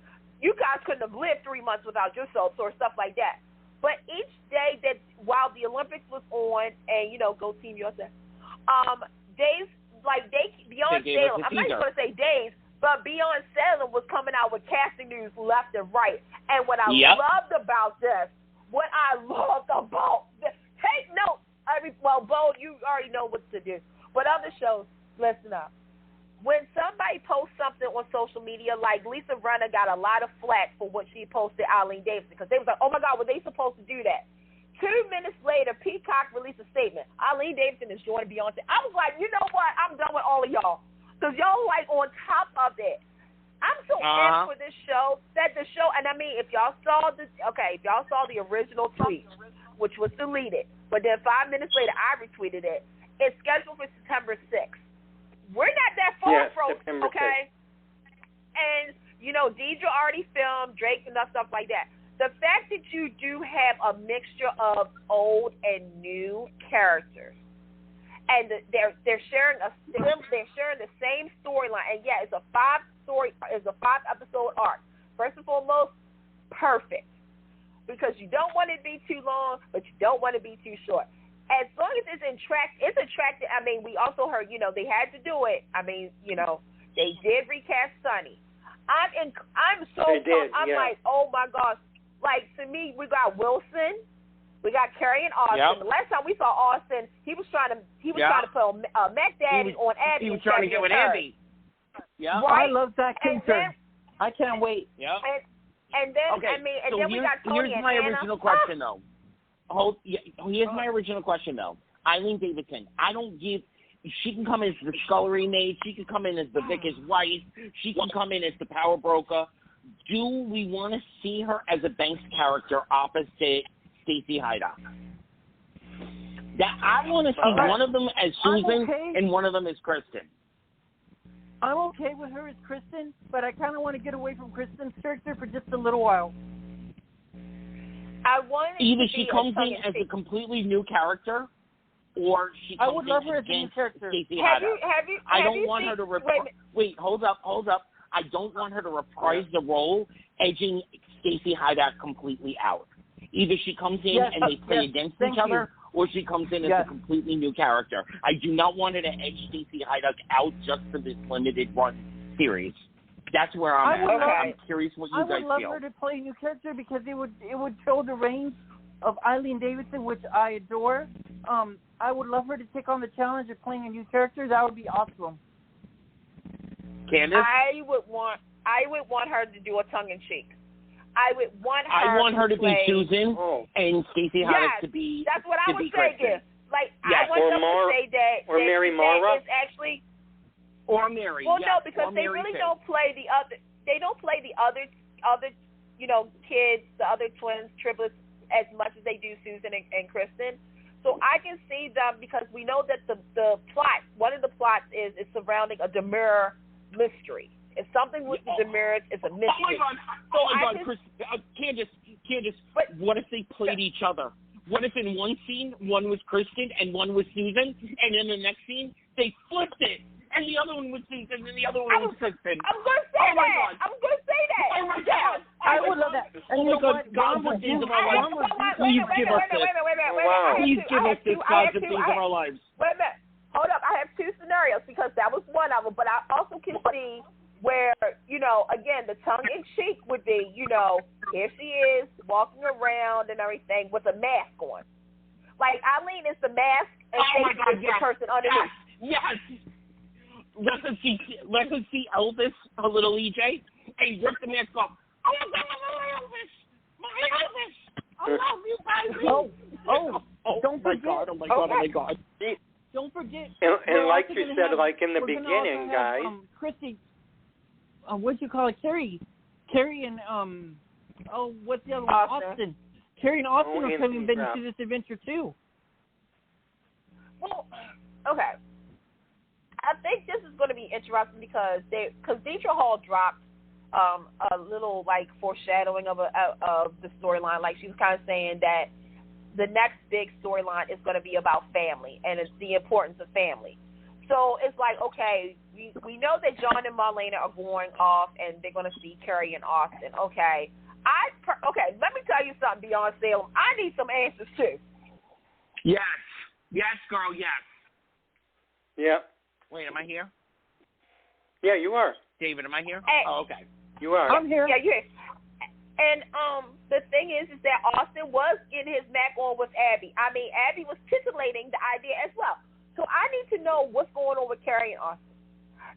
you guys couldn't have lived 3 months without your soaps or stuff like that. But each day that while the Olympics was on and, go Team USA, Dave's, like, Beyond Salem, I'm not even going to say Dave's, but Beyond Salem was coming out with casting news left and right. And what I loved about this, take note. Bo, you already know what to do. But other shows, listen up. When somebody posts something on social media, like Lisa Renner got a lot of flack for what she posted Eileen Davidson, because they was like, oh, my God, were they supposed to do that? 2 minutes later, Peacock released a statement. Eileen Davidson is joining Beyonce. I was like, you know what? I'm done with all of y'all. Because y'all, like, on top of it. I'm so in for this show that the show, and I mean, if y'all saw the original tweet, which was deleted, but then 5 minutes later, I retweeted it. It's scheduled for September 6th. We're not that far from, okay? 6th. And, Deidre already filmed, Drake and stuff like that. The fact that you do have a mixture of old and new characters, and they're sharing the same storyline, and it's a 5-episode arc. First and foremost, perfect, because you don't want it to be too long, but you don't want it to be too short. As long as it's attractive. I mean, we also heard, they had to do it. I mean, they did recast Sunny. I'm like, oh my gosh. Like, to me, we got Wilson, we got Carrie and Austin. The last time we saw Austin, he was trying to put Mac Daddy on Abby. He was trying to get with Abby. Yeah, I right? love that concern. I can't wait. Yeah. And then then we got Tony and Hannah. Here's my original question, though. Here's my original question, though. Eileen Davidson, she can come in as the scullery maid. She can come in as the vicar's wife. She can come in as the power broker. Do we want to see her as a Banks character opposite Stacey Hydock? I want to see one of them as Susan and one of them as Kristen. I'm okay with her as Kristen, but I kind of want to get away from Kristen's character for just a little while. Either she comes in as a completely new character, or she comes I would love in her as a new against character. Stacey Have Haddock. you I don't want her to wait, hold up. I don't want her to reprise the role, edging Stacey Haddock completely out. Either she comes in and they play against each other, or she comes in as a completely new character. I do not want her to edge Stacey Haddock out just for this limited run series. That's where I'm at. I'm curious what you guys feel. I would love her to play a new character because it would show the range of Eileen Davidson, which I adore. I would love her to take on the challenge of playing a new character. That would be awesome. Candice? I would want her to do a tongue-in-cheek. I want her to be Susan and Stacey Haddock to be that's what I would say, Kristen. Like, I want them to say that or Mary Mara is actually or Mary. Well, no, because they really don't play the other. They don't play the other kids, the other twins, triplets, as much as they do Susan and Kristen. So I can see them because we know that the plot, one of the plots is surrounding a Demure mystery. If something with the Demures is a mystery. Oh my God, Candice, what if they played each other? What if in one scene, one was Kristen and one was Susan, and in the next scene, they flipped it, and the other one was Susan and the other one was Kristen? I'm going to say that. God. I'm going to say that. Oh, my God. I would love that. And you know what? God, the days of our lives. Please give us this. Please give us this, God, the days of our lives. Wait a minute. Hold up. I have two scenarios because that was one of them, but I also can see where, again, the tongue-in-cheek would be, here she is walking around and everything with a mask on. Like, Eileen is the mask and Stacey is the person underneath. Yes. Let us see Elvis, a little EJ, and rip the mask off. Oh, my Elvis. I love you, baby. Don't forget. Oh, my God. Don't forget. And like you said, like in the beginning, guys. Christy, what you call it? Carrie and, what's the other one? Austin. Carrie and Austin are coming into this adventure, too. Well, okay. I think this is going to be interesting because Deidre Hall dropped a little, like, foreshadowing of the storyline. Like, she was kind of saying that the next big storyline is going to be about family, and it's the importance of family. So it's like, okay, we know that John and Marlena are going off, and they're going to see Carrie and Austin. Okay, let me tell you something, Beyond Salem. I need some answers, too. Yes, girl, yes. Yeah. Wait, am I here? Yeah, you are. David, am I here? Hey, okay. You are. I'm here. Yeah, you're here. And the thing is that Austin was getting his Mac on with Abby. I mean, Abby was titillating the idea as well. So I need to know what's going on with Carrie and Austin.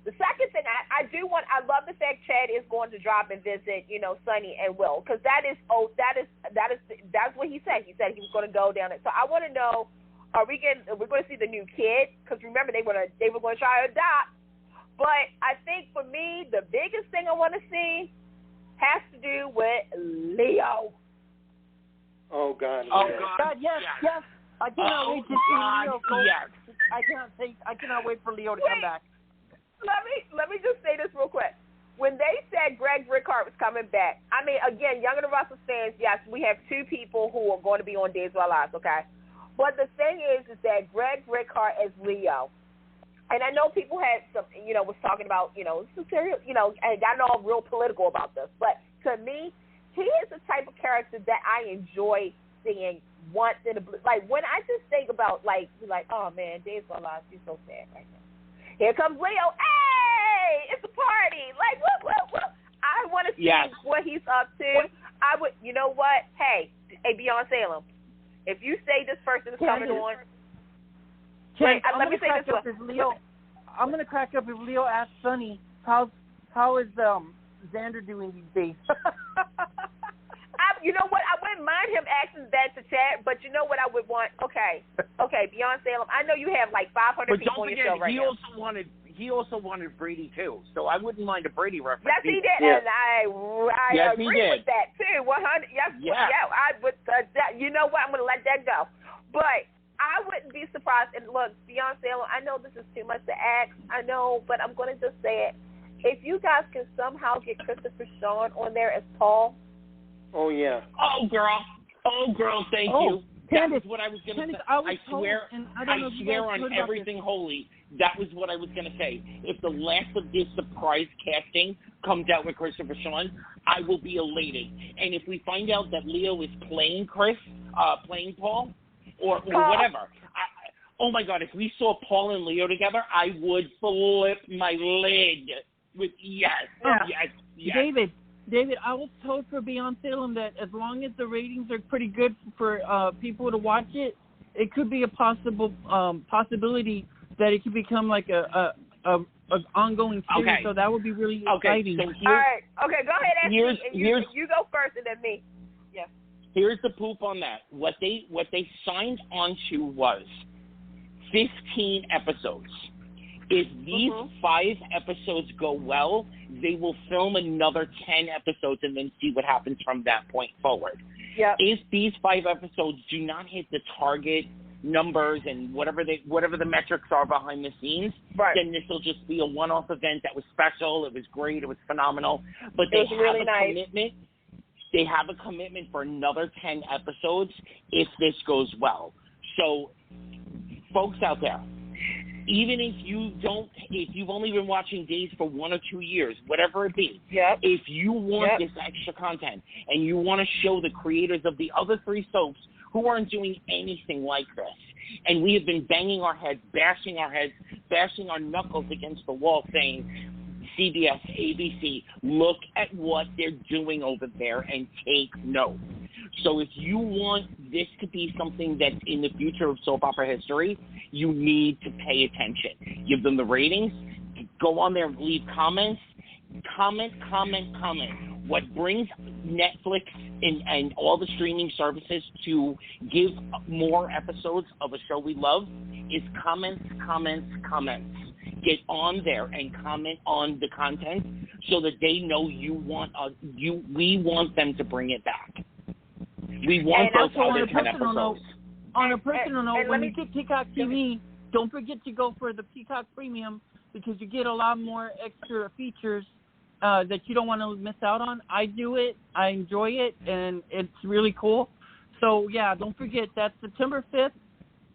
The second thing, I love the fact Chad is going to drop and visit, Sonny and Will, because that's what he said. He said he was going to go down it. So I want to know, we're going to see the new kid? Because remember, they were going to try to adopt. But I think for me, the biggest thing I want to see has to do with Leo. Oh God! God, yes. I cannot wait to see Leo. Yes. I cannot wait for Leo to come back. Let me just say this real quick. When they said Greg Rickhart was coming back, I mean, again, Young and the Russell fans, yes, we have two people who are going to be on Days of Our Lives, okay? But the thing is that Greg Rickhart as Leo, and I know people had some, was talking about, some serious, and got all real political about this. But to me, he is the type of character that I enjoy seeing once in a blue. Like, when I just think about, like, oh, man, Days of Our Lives, he's so sad right now. Here comes Leo. Hey, it's a party. Like, what? I want to see what he's up to. I would, you know what? Hey, Beyond Salem, if you say this person is coming on. Let me say this one. I'm going to crack up if Leo asks Sonny, how is Xander doing these days? You know what? I wouldn't mind him asking that to Chad, but you know what I would want? Okay, Beyond Salem, I know you have like 500 people on your show right now. He also wanted Brady too, so I wouldn't mind a Brady reference. Yes, he did, and I agree with that too. 100. Yes, yeah. I would. You know what? I'm going to let that go. But I wouldn't be surprised. And look, Beyond Salem, I know this is too much to ask. I know, but I'm going to just say it. If you guys can somehow get Christopher Sean on there as Paul. Oh, yeah. Oh, girl, thank you. That was what I was going to say. I swear on on everything holy, that was what I was going to say. If the last of this surprise casting comes out with Christopher Sean, I will be elated. And if we find out that Leo is playing playing Paul, or whatever, oh my God, if we saw Paul and Leo together, I would flip my lid with yes. David, I was told for Beyond Salem that as long as the ratings are pretty good for people to watch it, it could be a possibility that it could become like a ongoing series. Okay. So that would be really exciting. So all right. Okay, go ahead, Ashley, and you go first, and then me. Yeah. Here's the poop on that. What they signed onto was 15 episodes. If these 5 episodes go well, they will film another 10 episodes and then see what happens from that point forward. Yep. If these 5 episodes do not hit the target numbers and whatever the metrics are behind the scenes, then this will just be a one-off event that was special. It was great. It was phenomenal. But they have a commitment. They have a commitment for another 10 episodes if this goes well. So, folks out there, even if you've only been watching Days for 1 or 2 years, whatever it be, if you want this extra content and you want to show the creators of the other 3 soaps who aren't doing anything like this, and we have been banging our heads, bashing our knuckles against the wall saying, CBS, ABC, look at what they're doing over there and take note. So if you want this to be something that's in the future of soap opera history, you need to pay attention. Give them the ratings. Go on there and leave comments. Comment. What brings Netflix and all the streaming services to give more episodes of a show we love is comments. Get on there and comment on the content so that they know we want them to bring it back. We want those other 10 episodes. On a personal note, when you get Peacock TV, don't forget to go for the Peacock Premium because you get a lot more extra features that you don't want to miss out on. I do it. I enjoy it, and it's really cool. So, yeah, don't forget. That's September 5th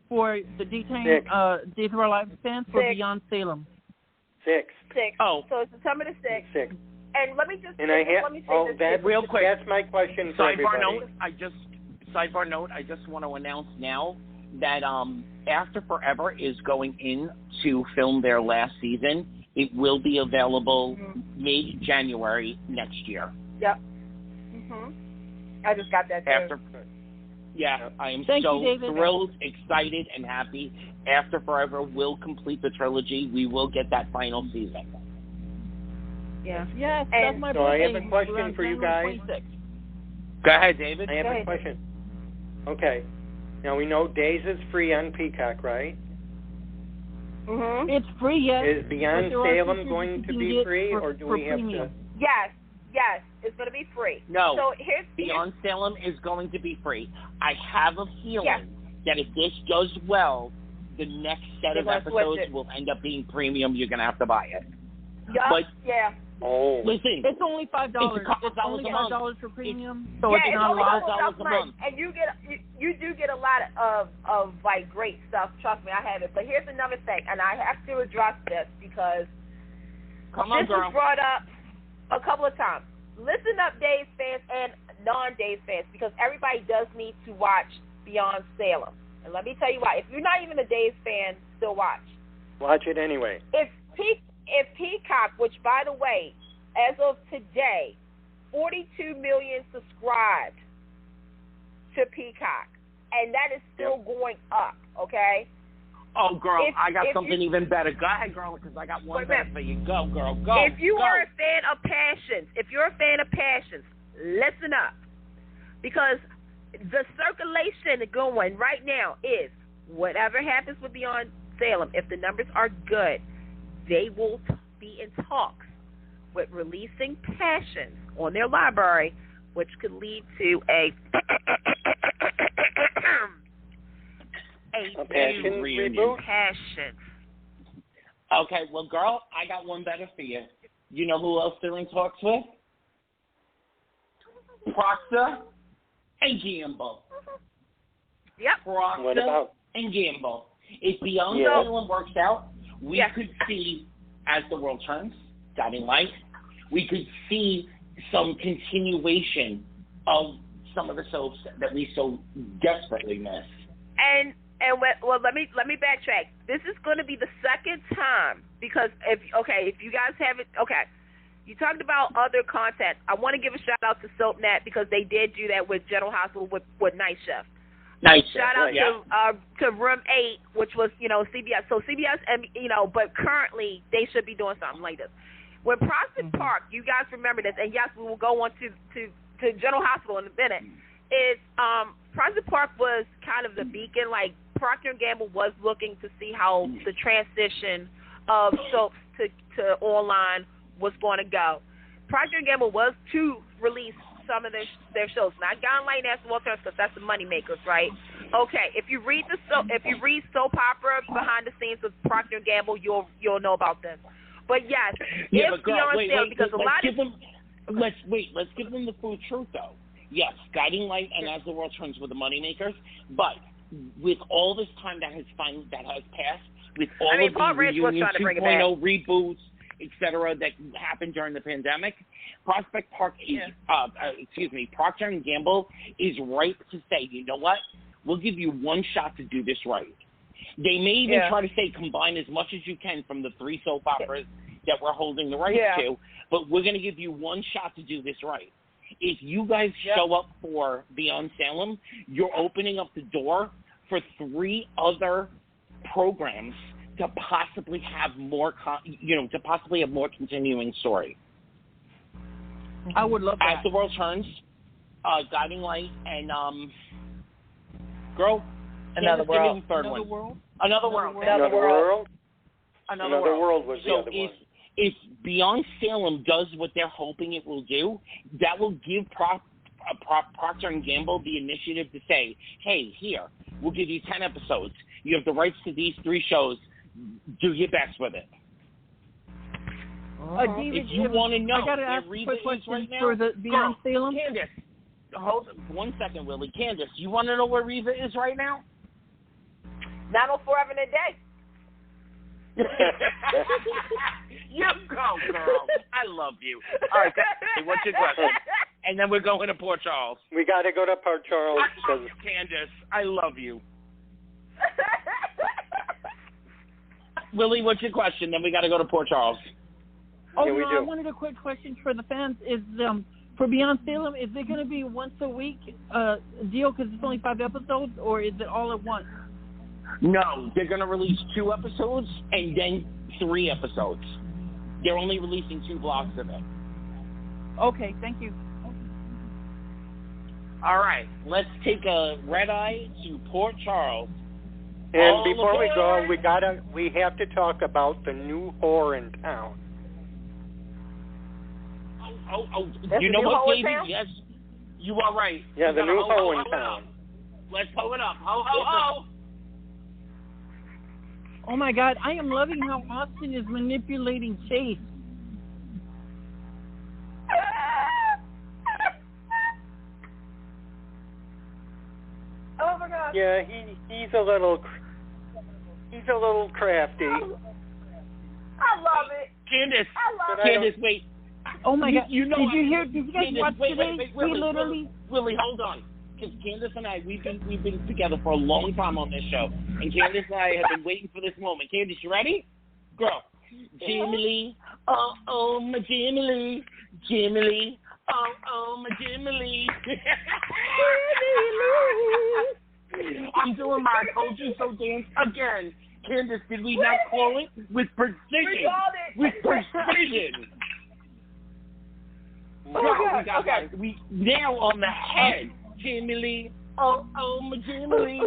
for the daytime Days of Our Lives fans for Beyond Salem. 6. Oh. So it's September the 6th. 6. And let me just that's real quick. That's my question for everybody. Sidebar note, I just want to announce now that After Forever is going in to film their last season. It will be available mid-January next year. Yep. I just got that too. I am you, thrilled, excited, and happy. After Forever will complete the trilogy. We will get that final season. Yes, that's my birthday. So I have a question for you guys. 26. Go ahead, David. I have a question. Okay. Now, we know Days is free on Peacock, right? It's free, yes. Is Beyond Salem going to be free, or do we have to? Yes, it's going to be free. No, so Beyond Salem is going to be free. I have a feeling that if this does well, the next set of episodes will end up being premium. You're going to have to buy it. Listen, it's only $5. It's only $5 for premium, so it's not a lot. $5 a month. And you do get a lot of like great stuff. Trust me, I have it. But here's another thing, and I have to address this because this was brought up a couple of times. Listen up, Days fans and non-Days fans, because everybody does need to watch Beyond Salem. And let me tell you why. If you're not even a Days fan, still watch. Watch it anyway. If Peacock, which, by the way, as of today, 42 million subscribed to Peacock, and that is still going up, okay? Oh, girl, I got something even better. Go ahead, girl, because I got one better for you. Go, girl, go. If you are a fan of Passions, listen up, because the circulation going right now is whatever happens with Beyond Salem, if the numbers are good, they will be in talks with releasing Passions on their library, which could lead to a Passions reboot. Passions. Okay, well, girl, I got one better for you. You know who else they're in talks with? Procter and Gamble. Yep. Proctor and Gamble. If Beyond Salem works out, we could see, As the World Turns, Guiding Light, we could see some continuation of some of the soaps that we so desperately miss. And let me backtrack. This is going to be the second time because if you guys haven't, you talked about other content. I want to give a shout out to SoapNet because they did do that with General Hospital with Night Shift. Shout out to Room 8, which was CBS. So CBS and but currently they should be doing something like this. When Prospect Park, you guys remember this, and yes, we will go on to General Hospital in a minute. Prospect Park was kind of the beacon. Like Procter & Gamble was looking to see how the transition of soaps to online was going to go. Procter & Gamble was to release some of their shows, not Guiding Light and As the World Turns, because that's the money makers, right? Okay, if you read soap opera behind the scenes of Procter & Gamble, you'll know about them. But yes, it's beyond sale because a lot of let's give them the full truth though. Yes, Guiding Light and As the World Turns were the money makers, but with all this time that has passed, with all of the reunion 2.0 reboots, etc., that happened during the pandemic, Prospect Park is, Procter & Gamble is ripe to say, you know what? We'll give you one shot to do this right. They may even try to say combine as much as you can from the 3 soap operas that we're holding the rights to, but we're going to give you one shot to do this right. If you guys show up for Beyond Salem, you're opening up the door for 3 other programs to possibly have more, more continuing story. I would love that. As the World Turns, Guiding Light, and Girl. Another World. Another World was the other one. If Beyond Salem does what they're hoping it will do, that will give Procter & Gamble the initiative to say, hey, here, we'll give you 10 episodes. You have the rights to these 3 shows. Do your best with it. David, if you want to know, I got to ask a quick question right now. For the Beyond Salem. Candice, hold on 1 second, Willie. Candice, you want to know where Reva is right now? 904 Avenue Day. You go, girl. I love you. All right, what's your question? And then we're going to Port Charles. We got to go to Port Charles. I love you, Candice. I love you. Willie, what's your question? Then we got to go to Port Charles. Oh, yeah, I wanted a quick question for the fans. Is for Beyond Salem, is it going to be once a week deal because it's only 5 episodes, or is it all at once? No, they're going to release 2 episodes and then 3 episodes. They're only releasing 2 blocks of it. Okay, thank you. All right, let's take a red eye to Port Charles. And before we go, we have to talk about the new whore in town. You know what, David? Yes, you are right. Yeah, the new hoe in town. Let's hoe it up. Ho, ho, ho. Oh, my God. I am loving how Austin is manipulating Chase. Oh, my God. Yeah, he's a little crafty. I love it. Candice, wait. Oh, my God. Did you guys Candice, watch today? Wait, Willie, hold on. Because Candice and I, we've been together for a long time on this show, and Candice and I have been waiting for this moment. Candice, you ready? Girl. Jimmy Lee, oh, my Jimmy Lee. Jimmy Lee, oh, my Jimmy Lee. I'm doing my I Told You So dance again. Candice, did we not call it? With precision. We called it. With precision. Oh, we got that. We nail on the head. Jimmy Lee, oh, my Jimmy Lee.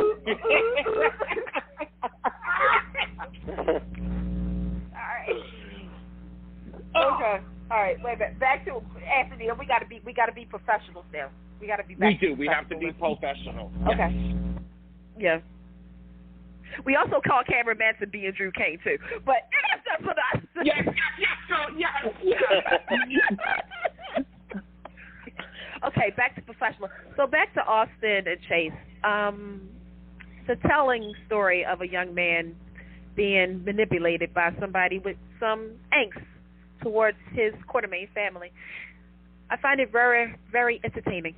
All right. All right. Wait a minute. Back to Anthony. We got to be professionals now. We got to be. We do. We have to be professional. Okay. Yeah. We also call Cameron Manson B and Drew Kane too, but that's for us. Yes. Okay, back to professional. So back to Austin and Chase. It's a telling story of a young man being manipulated by somebody with some angst towards his Quartermain family. I find it very, very entertaining.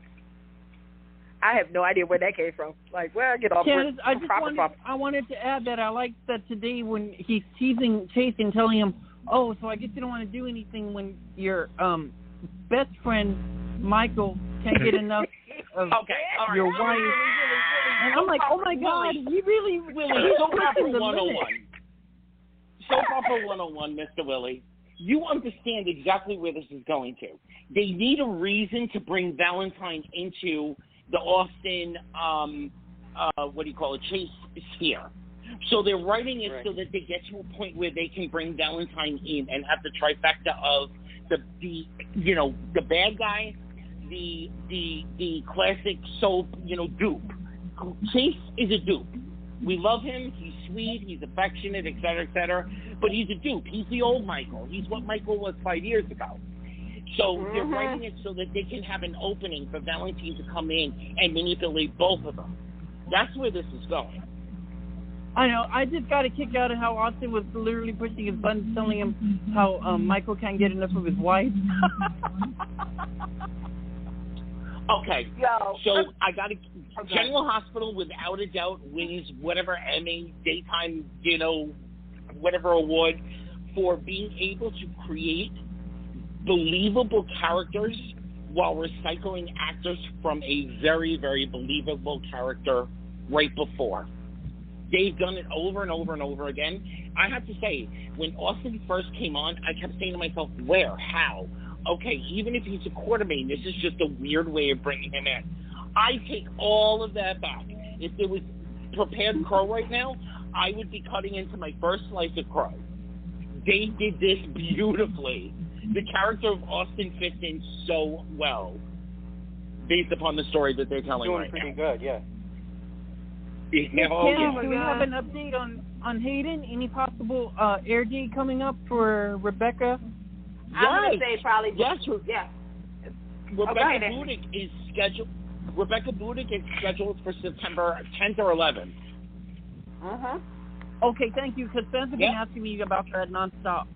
I have no idea where that came from. Like, where I get off Candice, I wanted to add that I like that today when he's teasing Chase and telling him, oh, so I guess you don't want to do anything when your best friend, Michael, can't get enough of your wife. And I'm like, oh, my God, he really Soap Opera 101. Soap Opera 101, Mr. Willie. You understand exactly where this is going to. They need a reason to bring Valentine into the Austin, Chase sphere. So they're writing it so that they get to a point where they can bring Valentine in and have the trifecta of the bad guy, the classic soap, dupe. Chase is a dupe. We love him. He's sweet. He's affectionate, et cetera, but he's a dupe. He's the old Michael. He's what Michael was 5 years ago. So they're writing it so that they can have an opening for Valentine to come in and manipulate both of them. That's where this is going. I know. I just got a kick out of how Austin was literally pushing his buttons, telling him how Michael can't get enough of his wife. Okay. So I got to General Hospital, without a doubt, wins whatever Emmy, daytime, whatever award for being able to create believable characters while recycling actors from a very, very believable character right before. They've done it over and over and over again. I have to say, when Austin first came on, I kept saying to myself, where? How? Okay, even if he's a Quartermain, this is just a weird way of bringing him in. I take all of that back. If there was prepared crow right now, I would be cutting into my first slice of crow. They did this beautifully. The character of Austin fits in so well based upon the story that they're telling right now. Doing pretty good, yeah. Do we have an update on Hayden? Any possible air date coming up for Rebecca? I'm going to say probably. Yes. Rebecca Budick is scheduled for September 10th or 11th. Okay, thank you, because fans have been asking me about that nonstop.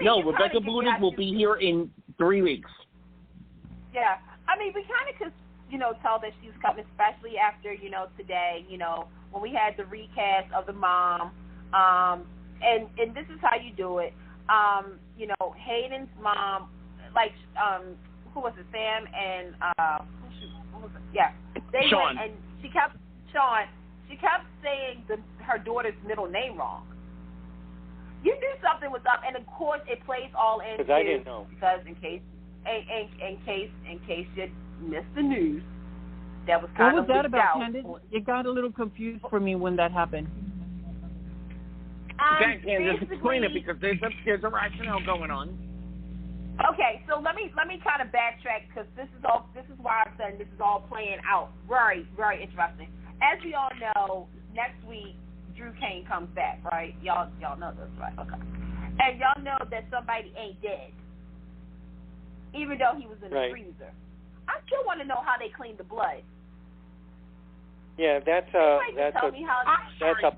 Rebecca Budick will be here in 3 weeks. Yeah. I mean, we kind of could, tell that she's coming, especially after, today, when we had the recast of the mom. And this is how you do it. Hayden's mom, who was it, Sam and, who was it? Yeah. Sean. Went, and she kept saying her daughter's middle name wrong. You knew something was up, and of course it plays all into. Because I didn't know. Because in case you missed the news, that was kind of What was that about, out. Candice? It got a little confused for me when that happened. Candice, explain it, because there's a rationale going on. Okay, so let me kind of backtrack, because this is why I'm saying this is all playing out. Very, very interesting. As we all know, next week Drew Kane comes back, right? Y'all know this, right? Okay. And y'all know that somebody ain't dead, even though he was in the freezer. I still want to know how they cleaned the blood. Yeah, that's a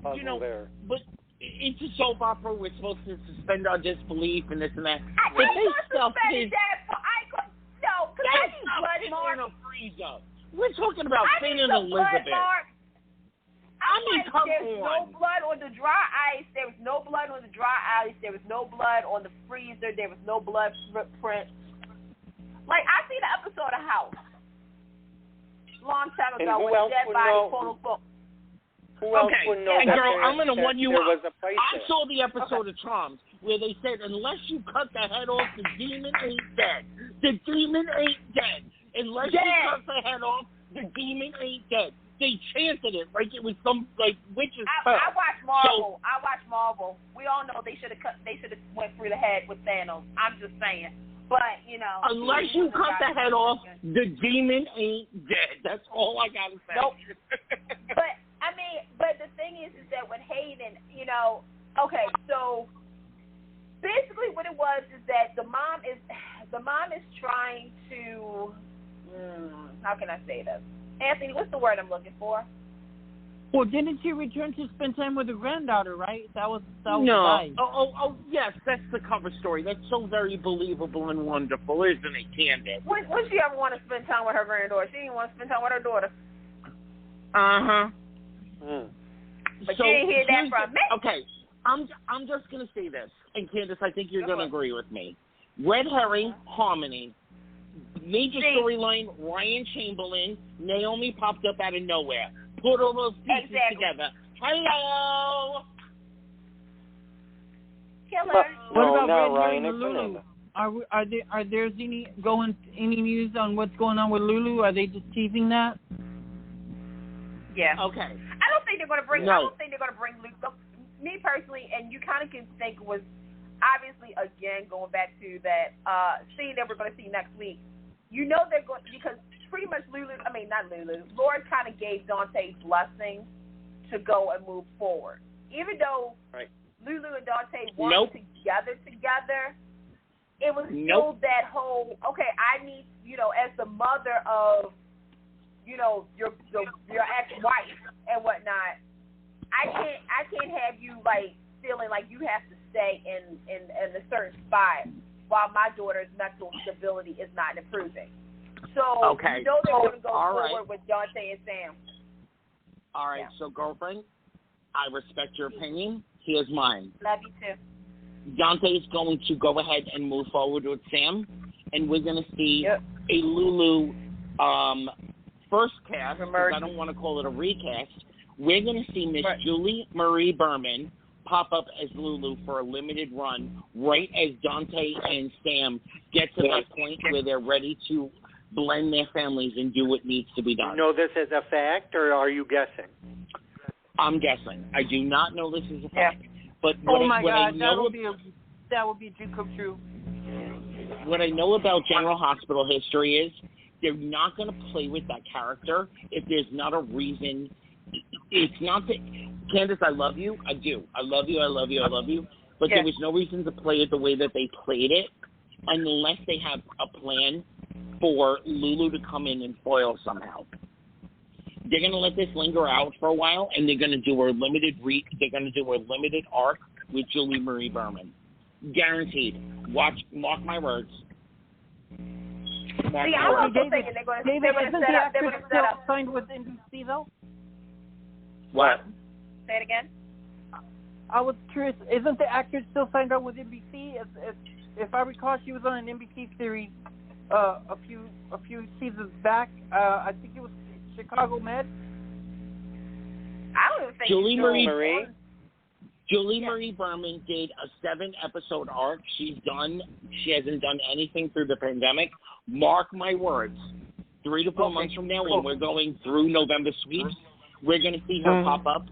puzzle there. But it's a soap opera. We're supposed to suspend our disbelief and this and that. I suspended that. Because I need blood marks in a freezer. We're talking about Finn and Elizabeth. There's no blood on the dry ice. There was no blood on the dry ice. There was no blood on the freezer. There was no blood footprint. I seen an episode of House long time ago when a dead body, quote unquote. Who else would know that girl, I'm going to warn you up. I saw the episode of Charms where they said, unless you cut the head off, the demon ain't dead. The demon ain't dead. Unless you cut the head off, the demon ain't dead. They chanted it like it was some witch's spell. I watch Marvel. We all know they should have went through the head with Thanos. I'm just saying. But, unless you cut the head off, the demon ain't dead. That's all I got to say. Nope. But the thing is that with Hayden, okay, so basically what it was is that the mom is trying to, how can I say this? Anthony, what's the word I'm looking for? Well, didn't she return to spend time with her granddaughter, right? That was no. Nice. Oh, yes, that's the cover story. That's so very believable and wonderful, isn't it, Candice? When she ever want to spend time with her granddaughter? She didn't want to spend time with her daughter. Uh-huh. But you didn't hear that from me. Okay, I'm just going to say this, and Candice, I think you're going to agree with me. Red herring, harmony. Major storyline, Ryan Chamberlain, Naomi popped up out of nowhere. Put all those pieces together. Hello! Killer. What about Red Herring and Lulu? Are there any news on what's going on with Lulu? Are they just teasing that? Yeah. Okay. I don't think they're going to bring. No. I don't think they're going to bring Lulu. Me personally, and you kind of can think was obviously again going back to that scene that we're going to see next week. You know they're going because pretty much Lord kind of gave Dante blessing to go and move forward. Even though Lulu and Dante weren't together, it was still that whole, okay, I need, as the mother of, your ex-wife and whatnot, I can't have you, like, feeling like you have to stay in a certain spot while my daughter's mental stability is not improving. So, they're going to go forward with Dante and Sam. All right, so, girlfriend, I respect your opinion. Here's mine. Love you, too. Dante is going to go ahead and move forward with Sam, and we're going to see a Lulu first cast, because I don't want to call it a recast. We're going to see Miss Julie Marie Berman pop up as Lulu for a limited run right as Dante and Sam get to that point where they're ready to blend their families and do what needs to be done. You know this as a fact, or are you guessing? I'm guessing. I do not know this as a fact. But that would be too true. What I know about General Hospital history is they're not going to play with that character if there's not a reason. It's not that, Candice, I love you. I do. I love you. But there was no reason to play it the way that they played it unless they have a plan for Lulu to come in and foil somehow. They're going to let this linger out for a while, and they're going to do a limited arc with Julie Marie Berman. Guaranteed. Mark my words. I'm also thinking they're going to set up. They're going to set up. Signed with NBC though. What? Say it again. I was curious. Isn't the actress still signed up with NBC? If I recall, she was on an NBC series a few seasons back. I think it was Chicago Med. I don't even think Julie Marie Berman did a 7-episode arc. She hasn't done anything through the pandemic. Mark my words. 3 to 4 months from now, when we're going through November sweeps, we're going to see her pop up,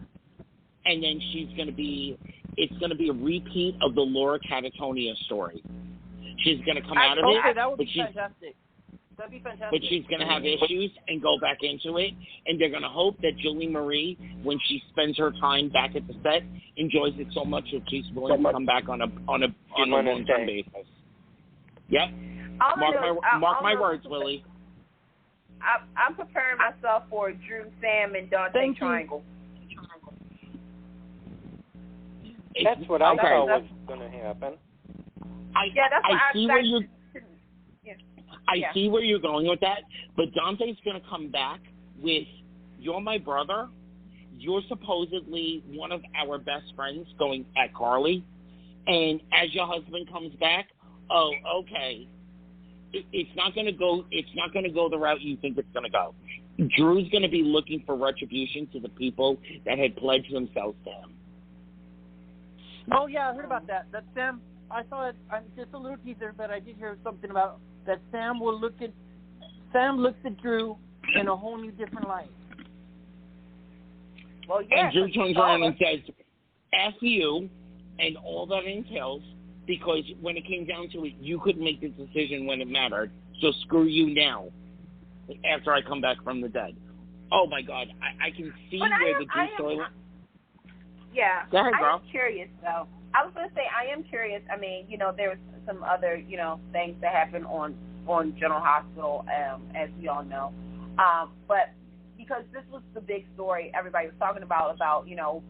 and then it's going to be a repeat of the Laura Catatonia story. She's going to come out of it. That would be fantastic. That'd be fantastic. But she's going to have issues and go back into it, and they're going to hope that Julie Marie, when she spends her time back at the set, enjoys it so much that she's willing to come back on a long-term basis. Yep. Mark my words, Willie. I'm preparing myself for a Drew, Sam, and Dante triangle. That's what I thought was going to happen. I see where you're going with that, but Dante's going to come back with, you're my brother, you're supposedly one of our best friends going at Carly, and as your husband comes back, it's not going to go the route you think it's going to go. Drew's going to be looking for retribution to the people that had pledged themselves to him. Oh yeah, I heard about that. That Sam, I saw it. Just a little teaser, but I did hear something about that. Sam looks at Drew in a whole new different light. Well, yeah. And Drew turns around and says, "F you," and all that entails. Because when it came down to it, you couldn't make the decision when it mattered. So screw you now. After I come back from the dead. Oh my God, I can see where the Drew storyline. Yeah. Go ahead, girl. I'm curious though. I was going to say I am curious. I mean, there was some other things that happened on General Hospital, as we all know. But because this was the big story everybody was talking about, you know,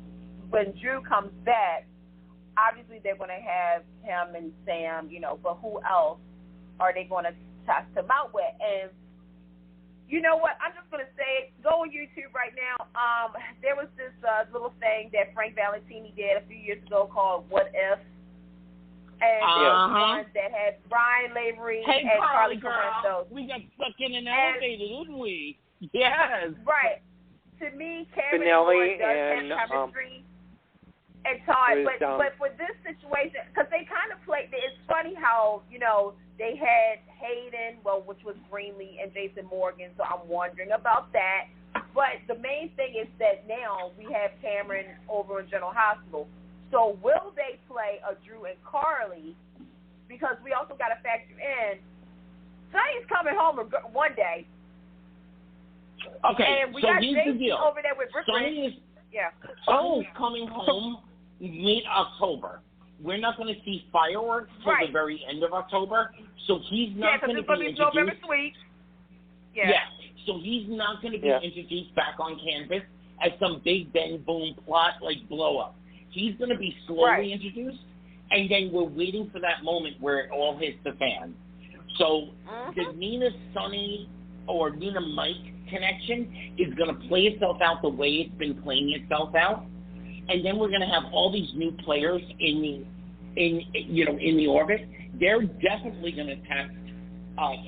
when Drew comes back, obviously they're going to have him and Sam, you know, but who else are they going to test him out with? And you know what? I'm just going to say it. Go on YouTube right now. There was this little thing that Frank Valentini did a few years ago called What If? And there was one that had Brian Lavery and Carly Corinthos. We got stuck in an elevator, didn't we? Yes. Right. To me, Cameron and does have chemistry. And Todd, but for this situation, because they kind of played, it's funny how, you know, they had Hayden, which was Greenlee and Jason Morgan, so I'm wondering about that. But the main thing is that now we have Cameron over in General Hospital. So will they play a Drew and Carly? Because we also got to factor in, Sonny's coming home one day. Okay, and we got here's the deal. Over there with Rick Sonny's coming home mid-October. We're not going to see fireworks till the very end of October, so he's not going to be introduced. November sweet. Yeah, so he's not going to be introduced back on canvas as some big bang boom plot like blow up. He's going to be slowly introduced, and then we're waiting for that moment where it all hits the fan. So the Nina Sonny or Nina Mike connection is going to play itself out the way it's been playing itself out. And then we're going to have all these new players in the orbit. They're definitely going to test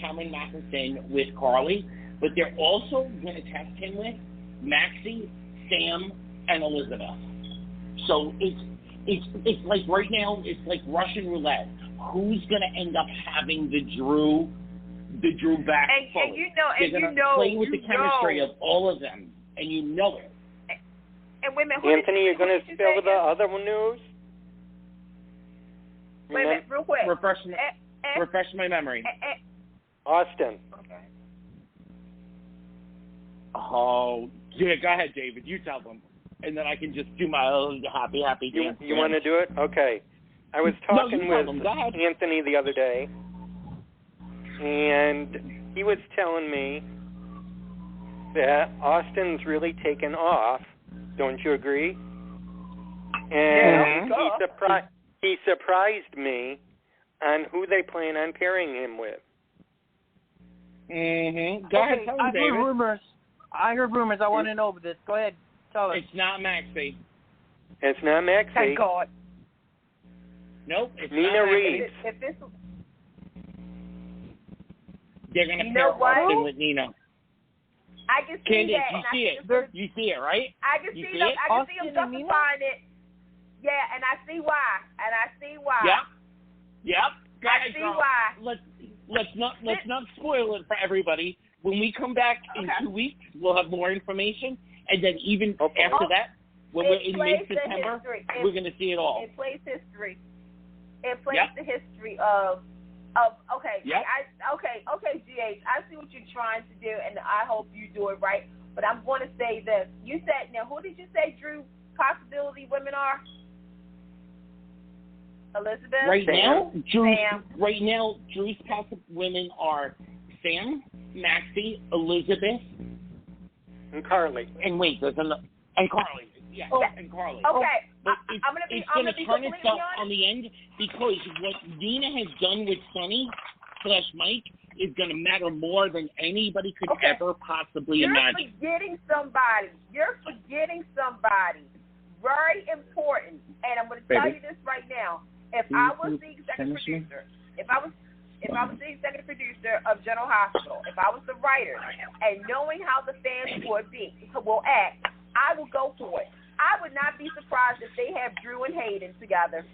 Cameron Matheson with Carly, but they're also going to test him with Maxie, Sam, and Elizabeth. So it's like right now it's like Russian roulette. Who's going to end up having the Drew back fully? They're going to play with the chemistry of all of them, and you know it. And wait a minute, Anthony, you're going to spill the other news? Wait a minute, real quick. Refresh my memory. Austin. Okay. Oh, yeah, go ahead, David. You tell them. And then I can just do my own happy dance. You want to do it? Okay. I was talking with Anthony the other day, and he was telling me that Austin's really taken off. Don't you agree? And he surprised me on who they plan on pairing him with. Mm-hmm. Go ahead, tell him, David. I heard rumors. I want to know this. Go ahead, tell us. It's not Maxie. It's not Maxie. Thank God. Nope, it's Nina Reeves. They're going to pair Austin with Nina. I can see Candice, that. You see it, right? I can see them. I can see them justifying it. Yeah, and I see why. Yep. I see why. Let's not spoil it for everybody. When we come back in 2 weeks, we'll have more information, and then even after that, when we're in mid-September, we're going to see it all. It plays history. It plays the history of GH, I see what you're trying to do, and I hope you do it right. But I'm going to say this. You said, now, who did you say Drew possibility women are? Elizabeth? Right now, Drew's possible women are Sam, Maxie, Elizabeth, and Carly. And wait, there's another. And Carly. Yeah, and Carly. Okay. But it's going to turn itself on the end because what Nina has done with Sonny / Mike is going to matter more than anybody could ever possibly imagine. You're forgetting somebody very important. And I'm going to tell you this right now. If I was the executive producer, if I was the executive producer of General Hospital, if I was the writer, and knowing how the fans will act, I will go for it. I would not be surprised if they have Drew and Hayden together.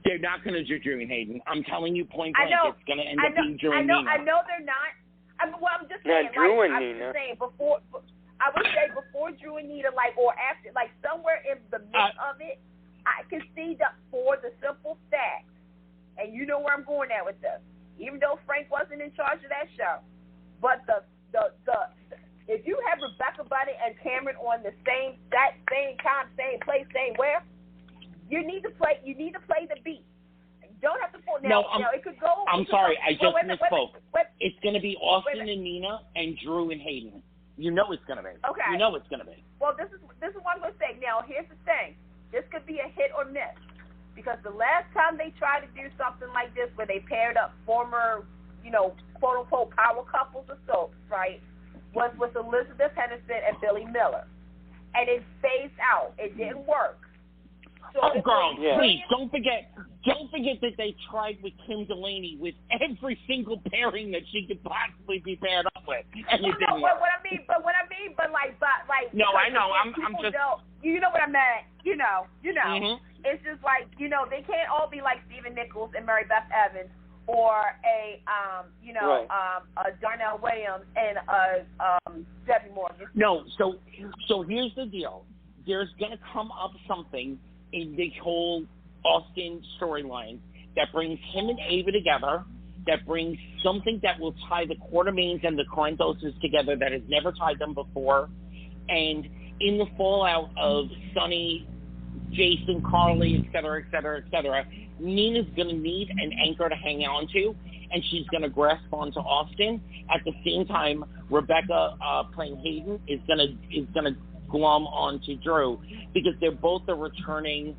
They're not going to do Drew and Hayden. I'm telling you point blank, it's going to end up being Drew and Nina. I know they're not. I'm just saying. Drew and Nina. Just saying before. I would say before Drew and Nina, or after, somewhere in the midst of it, I can see for the simple fact, and you know where I'm going at with this. Even though Frank wasn't in charge of that show, but if you have Rebecca Bunny and Cameron on the same time, same place, same where, you need to play the beat. You don't have to pull it could go. I'm sorry, I just misspoke. It's going to be Austin and Nina and Drew and Hayden. You know it's going to be. Okay. You know it's going to be. Well, this is what I'm going to say. Now, here's the thing. This could be a hit or miss. Because the last time they tried to do something like this where they paired up former, quote-unquote power couples of soaps, right, was with Elizabeth Henderson and Billy Miller. And it phased out. It didn't work. So girl, please, don't forget that they tried with Kim Delaney with every single pairing that she could possibly be paired up with. And it didn't work. No, I know. I'm just. You know what I meant. You know. Mm-hmm. It's just like, they can't all be like Stephen Nichols and Mary Beth Evans, or a Darnell Williams and Debbie Morgan. No, so here's the deal. There's gonna come up something in the whole Austin storyline that brings him and Ava together, that brings something that will tie the Quartermaines and the Corentoses together that has never tied them before. And in the fallout of Sonny, Jason, Carly, et cetera, Nina's going to need an anchor to hang on to, and she's going to grasp onto Austin. At the same time, Rebecca, playing Hayden, is going to glom onto Drew, because they're both the returning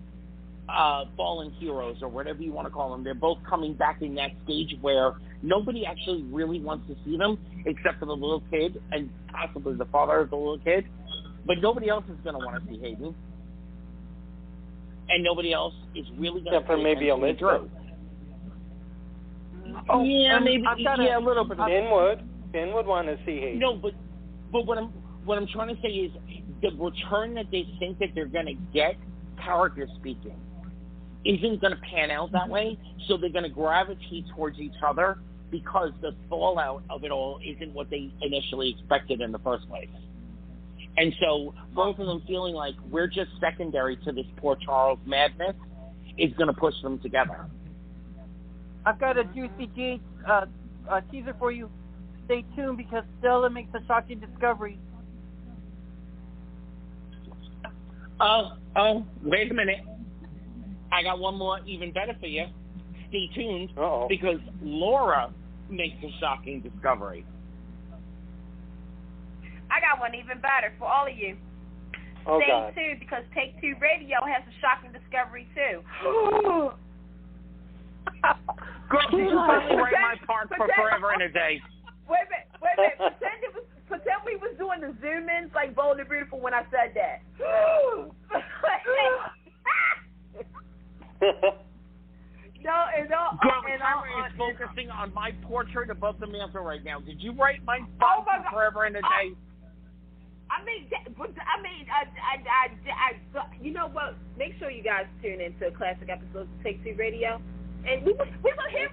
fallen heroes, or whatever you want to call them. They're both coming back in that stage where nobody actually really wants to see them except for the little kid and possibly the father of the little kid. But nobody else is going to want to see Hayden. And nobody else is really going to except for maybe Elizabeth. Oh, yeah, maybe. A little bit. Ben would want to see Hayden. No, but what I'm trying to say is the return that they think that they're going to get, character speaking, isn't going to pan out that way. So they're going to gravitate towards each other because the fallout of it all isn't what they initially expected in the first place. And so both of them feeling like we're just secondary to this poor Charles madness is going to push them together. I've got a juicy teaser for you. Stay tuned, because Stella makes a shocking discovery. Oh, wait a minute. I got one more even better for you. Stay tuned, because Laura makes a shocking discovery. I got one even better for all of you. Stay tuned, because Take Two Radio has a shocking discovery too. Girl, did you finally write my part for Forever and a Day? Wait a minute. Pretend we was doing the zoom-ins like Bold and Beautiful when I said that. Girl, the camera is focusing on my portrait above the mantle right now. Did you write my part for Forever and a Day? You know what? Make sure you guys tune into classic episodes of Take Two Radio, and we want to hear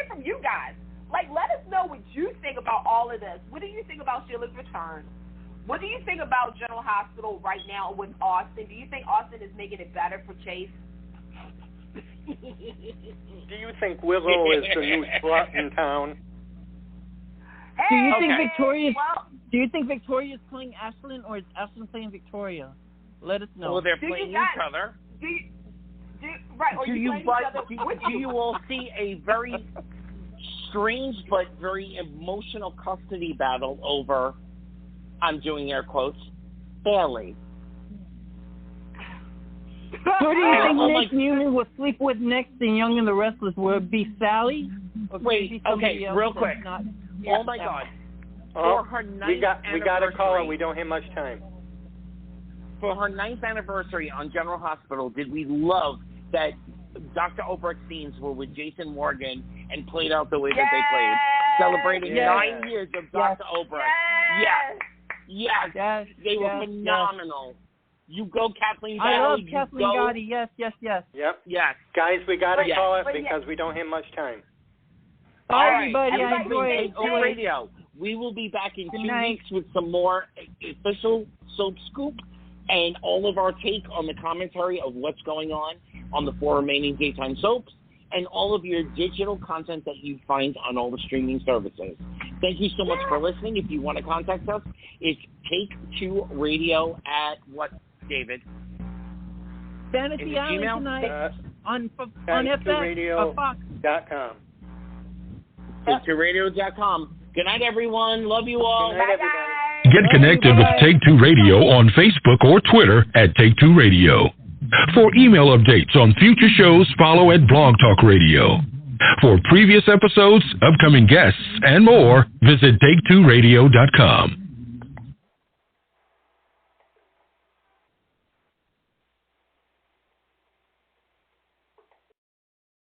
from you guys. Like, let us know what you think about all of this. What do you think about Sheila's return? What do you think about General Hospital right now with Austin? Do you think Austin is making it better for Chase? Do you think Willow is the new slut in town? Do you think Do you think Victoria is playing Ashlyn, or is Ashlyn playing Victoria? Let us know. Well, they're playing each other. Do you all see a very strange but very emotional custody battle over, I'm doing air quotes, Bailey? Who do you think Nick Newman will sleep with next in Young and the Restless? Will it be Sally? Wait, okay, real quick. Oh my God. For her ninth we got to call it. We don't have much time. For her 9th anniversary on General Hospital, did we love that Dr. Obrecht scenes were with Jason Morgan and played out the way that they played, celebrating 9 years of Dr. Obrecht. Yes. They were phenomenal. You go, Kathleen Gowdy. I love Kathleen Gowdy. Yes. Yep. Yes. Guys, we got to call it because we don't have much time. Bye, everybody. I enjoyed it. Radio. We will be back in 2 weeks with some more official soap scoop and all of our take on the commentary of what's going on the 4 remaining daytime soaps and all of your digital content that you find on all the streaming services. Thank you so much for listening. If you want to contact us, it's Take2Radio at what, David? Fantasy Island tonight on FM, Fox.com. Take2Radio.com. Good night, everyone. Love you all. Good night, everybody. Get connected with Take Two Radio on Facebook or Twitter at Take Two Radio. For email updates on future shows, follow at Blog Talk Radio. For previous episodes, upcoming guests, and more, visit TakeTwoRadio.com.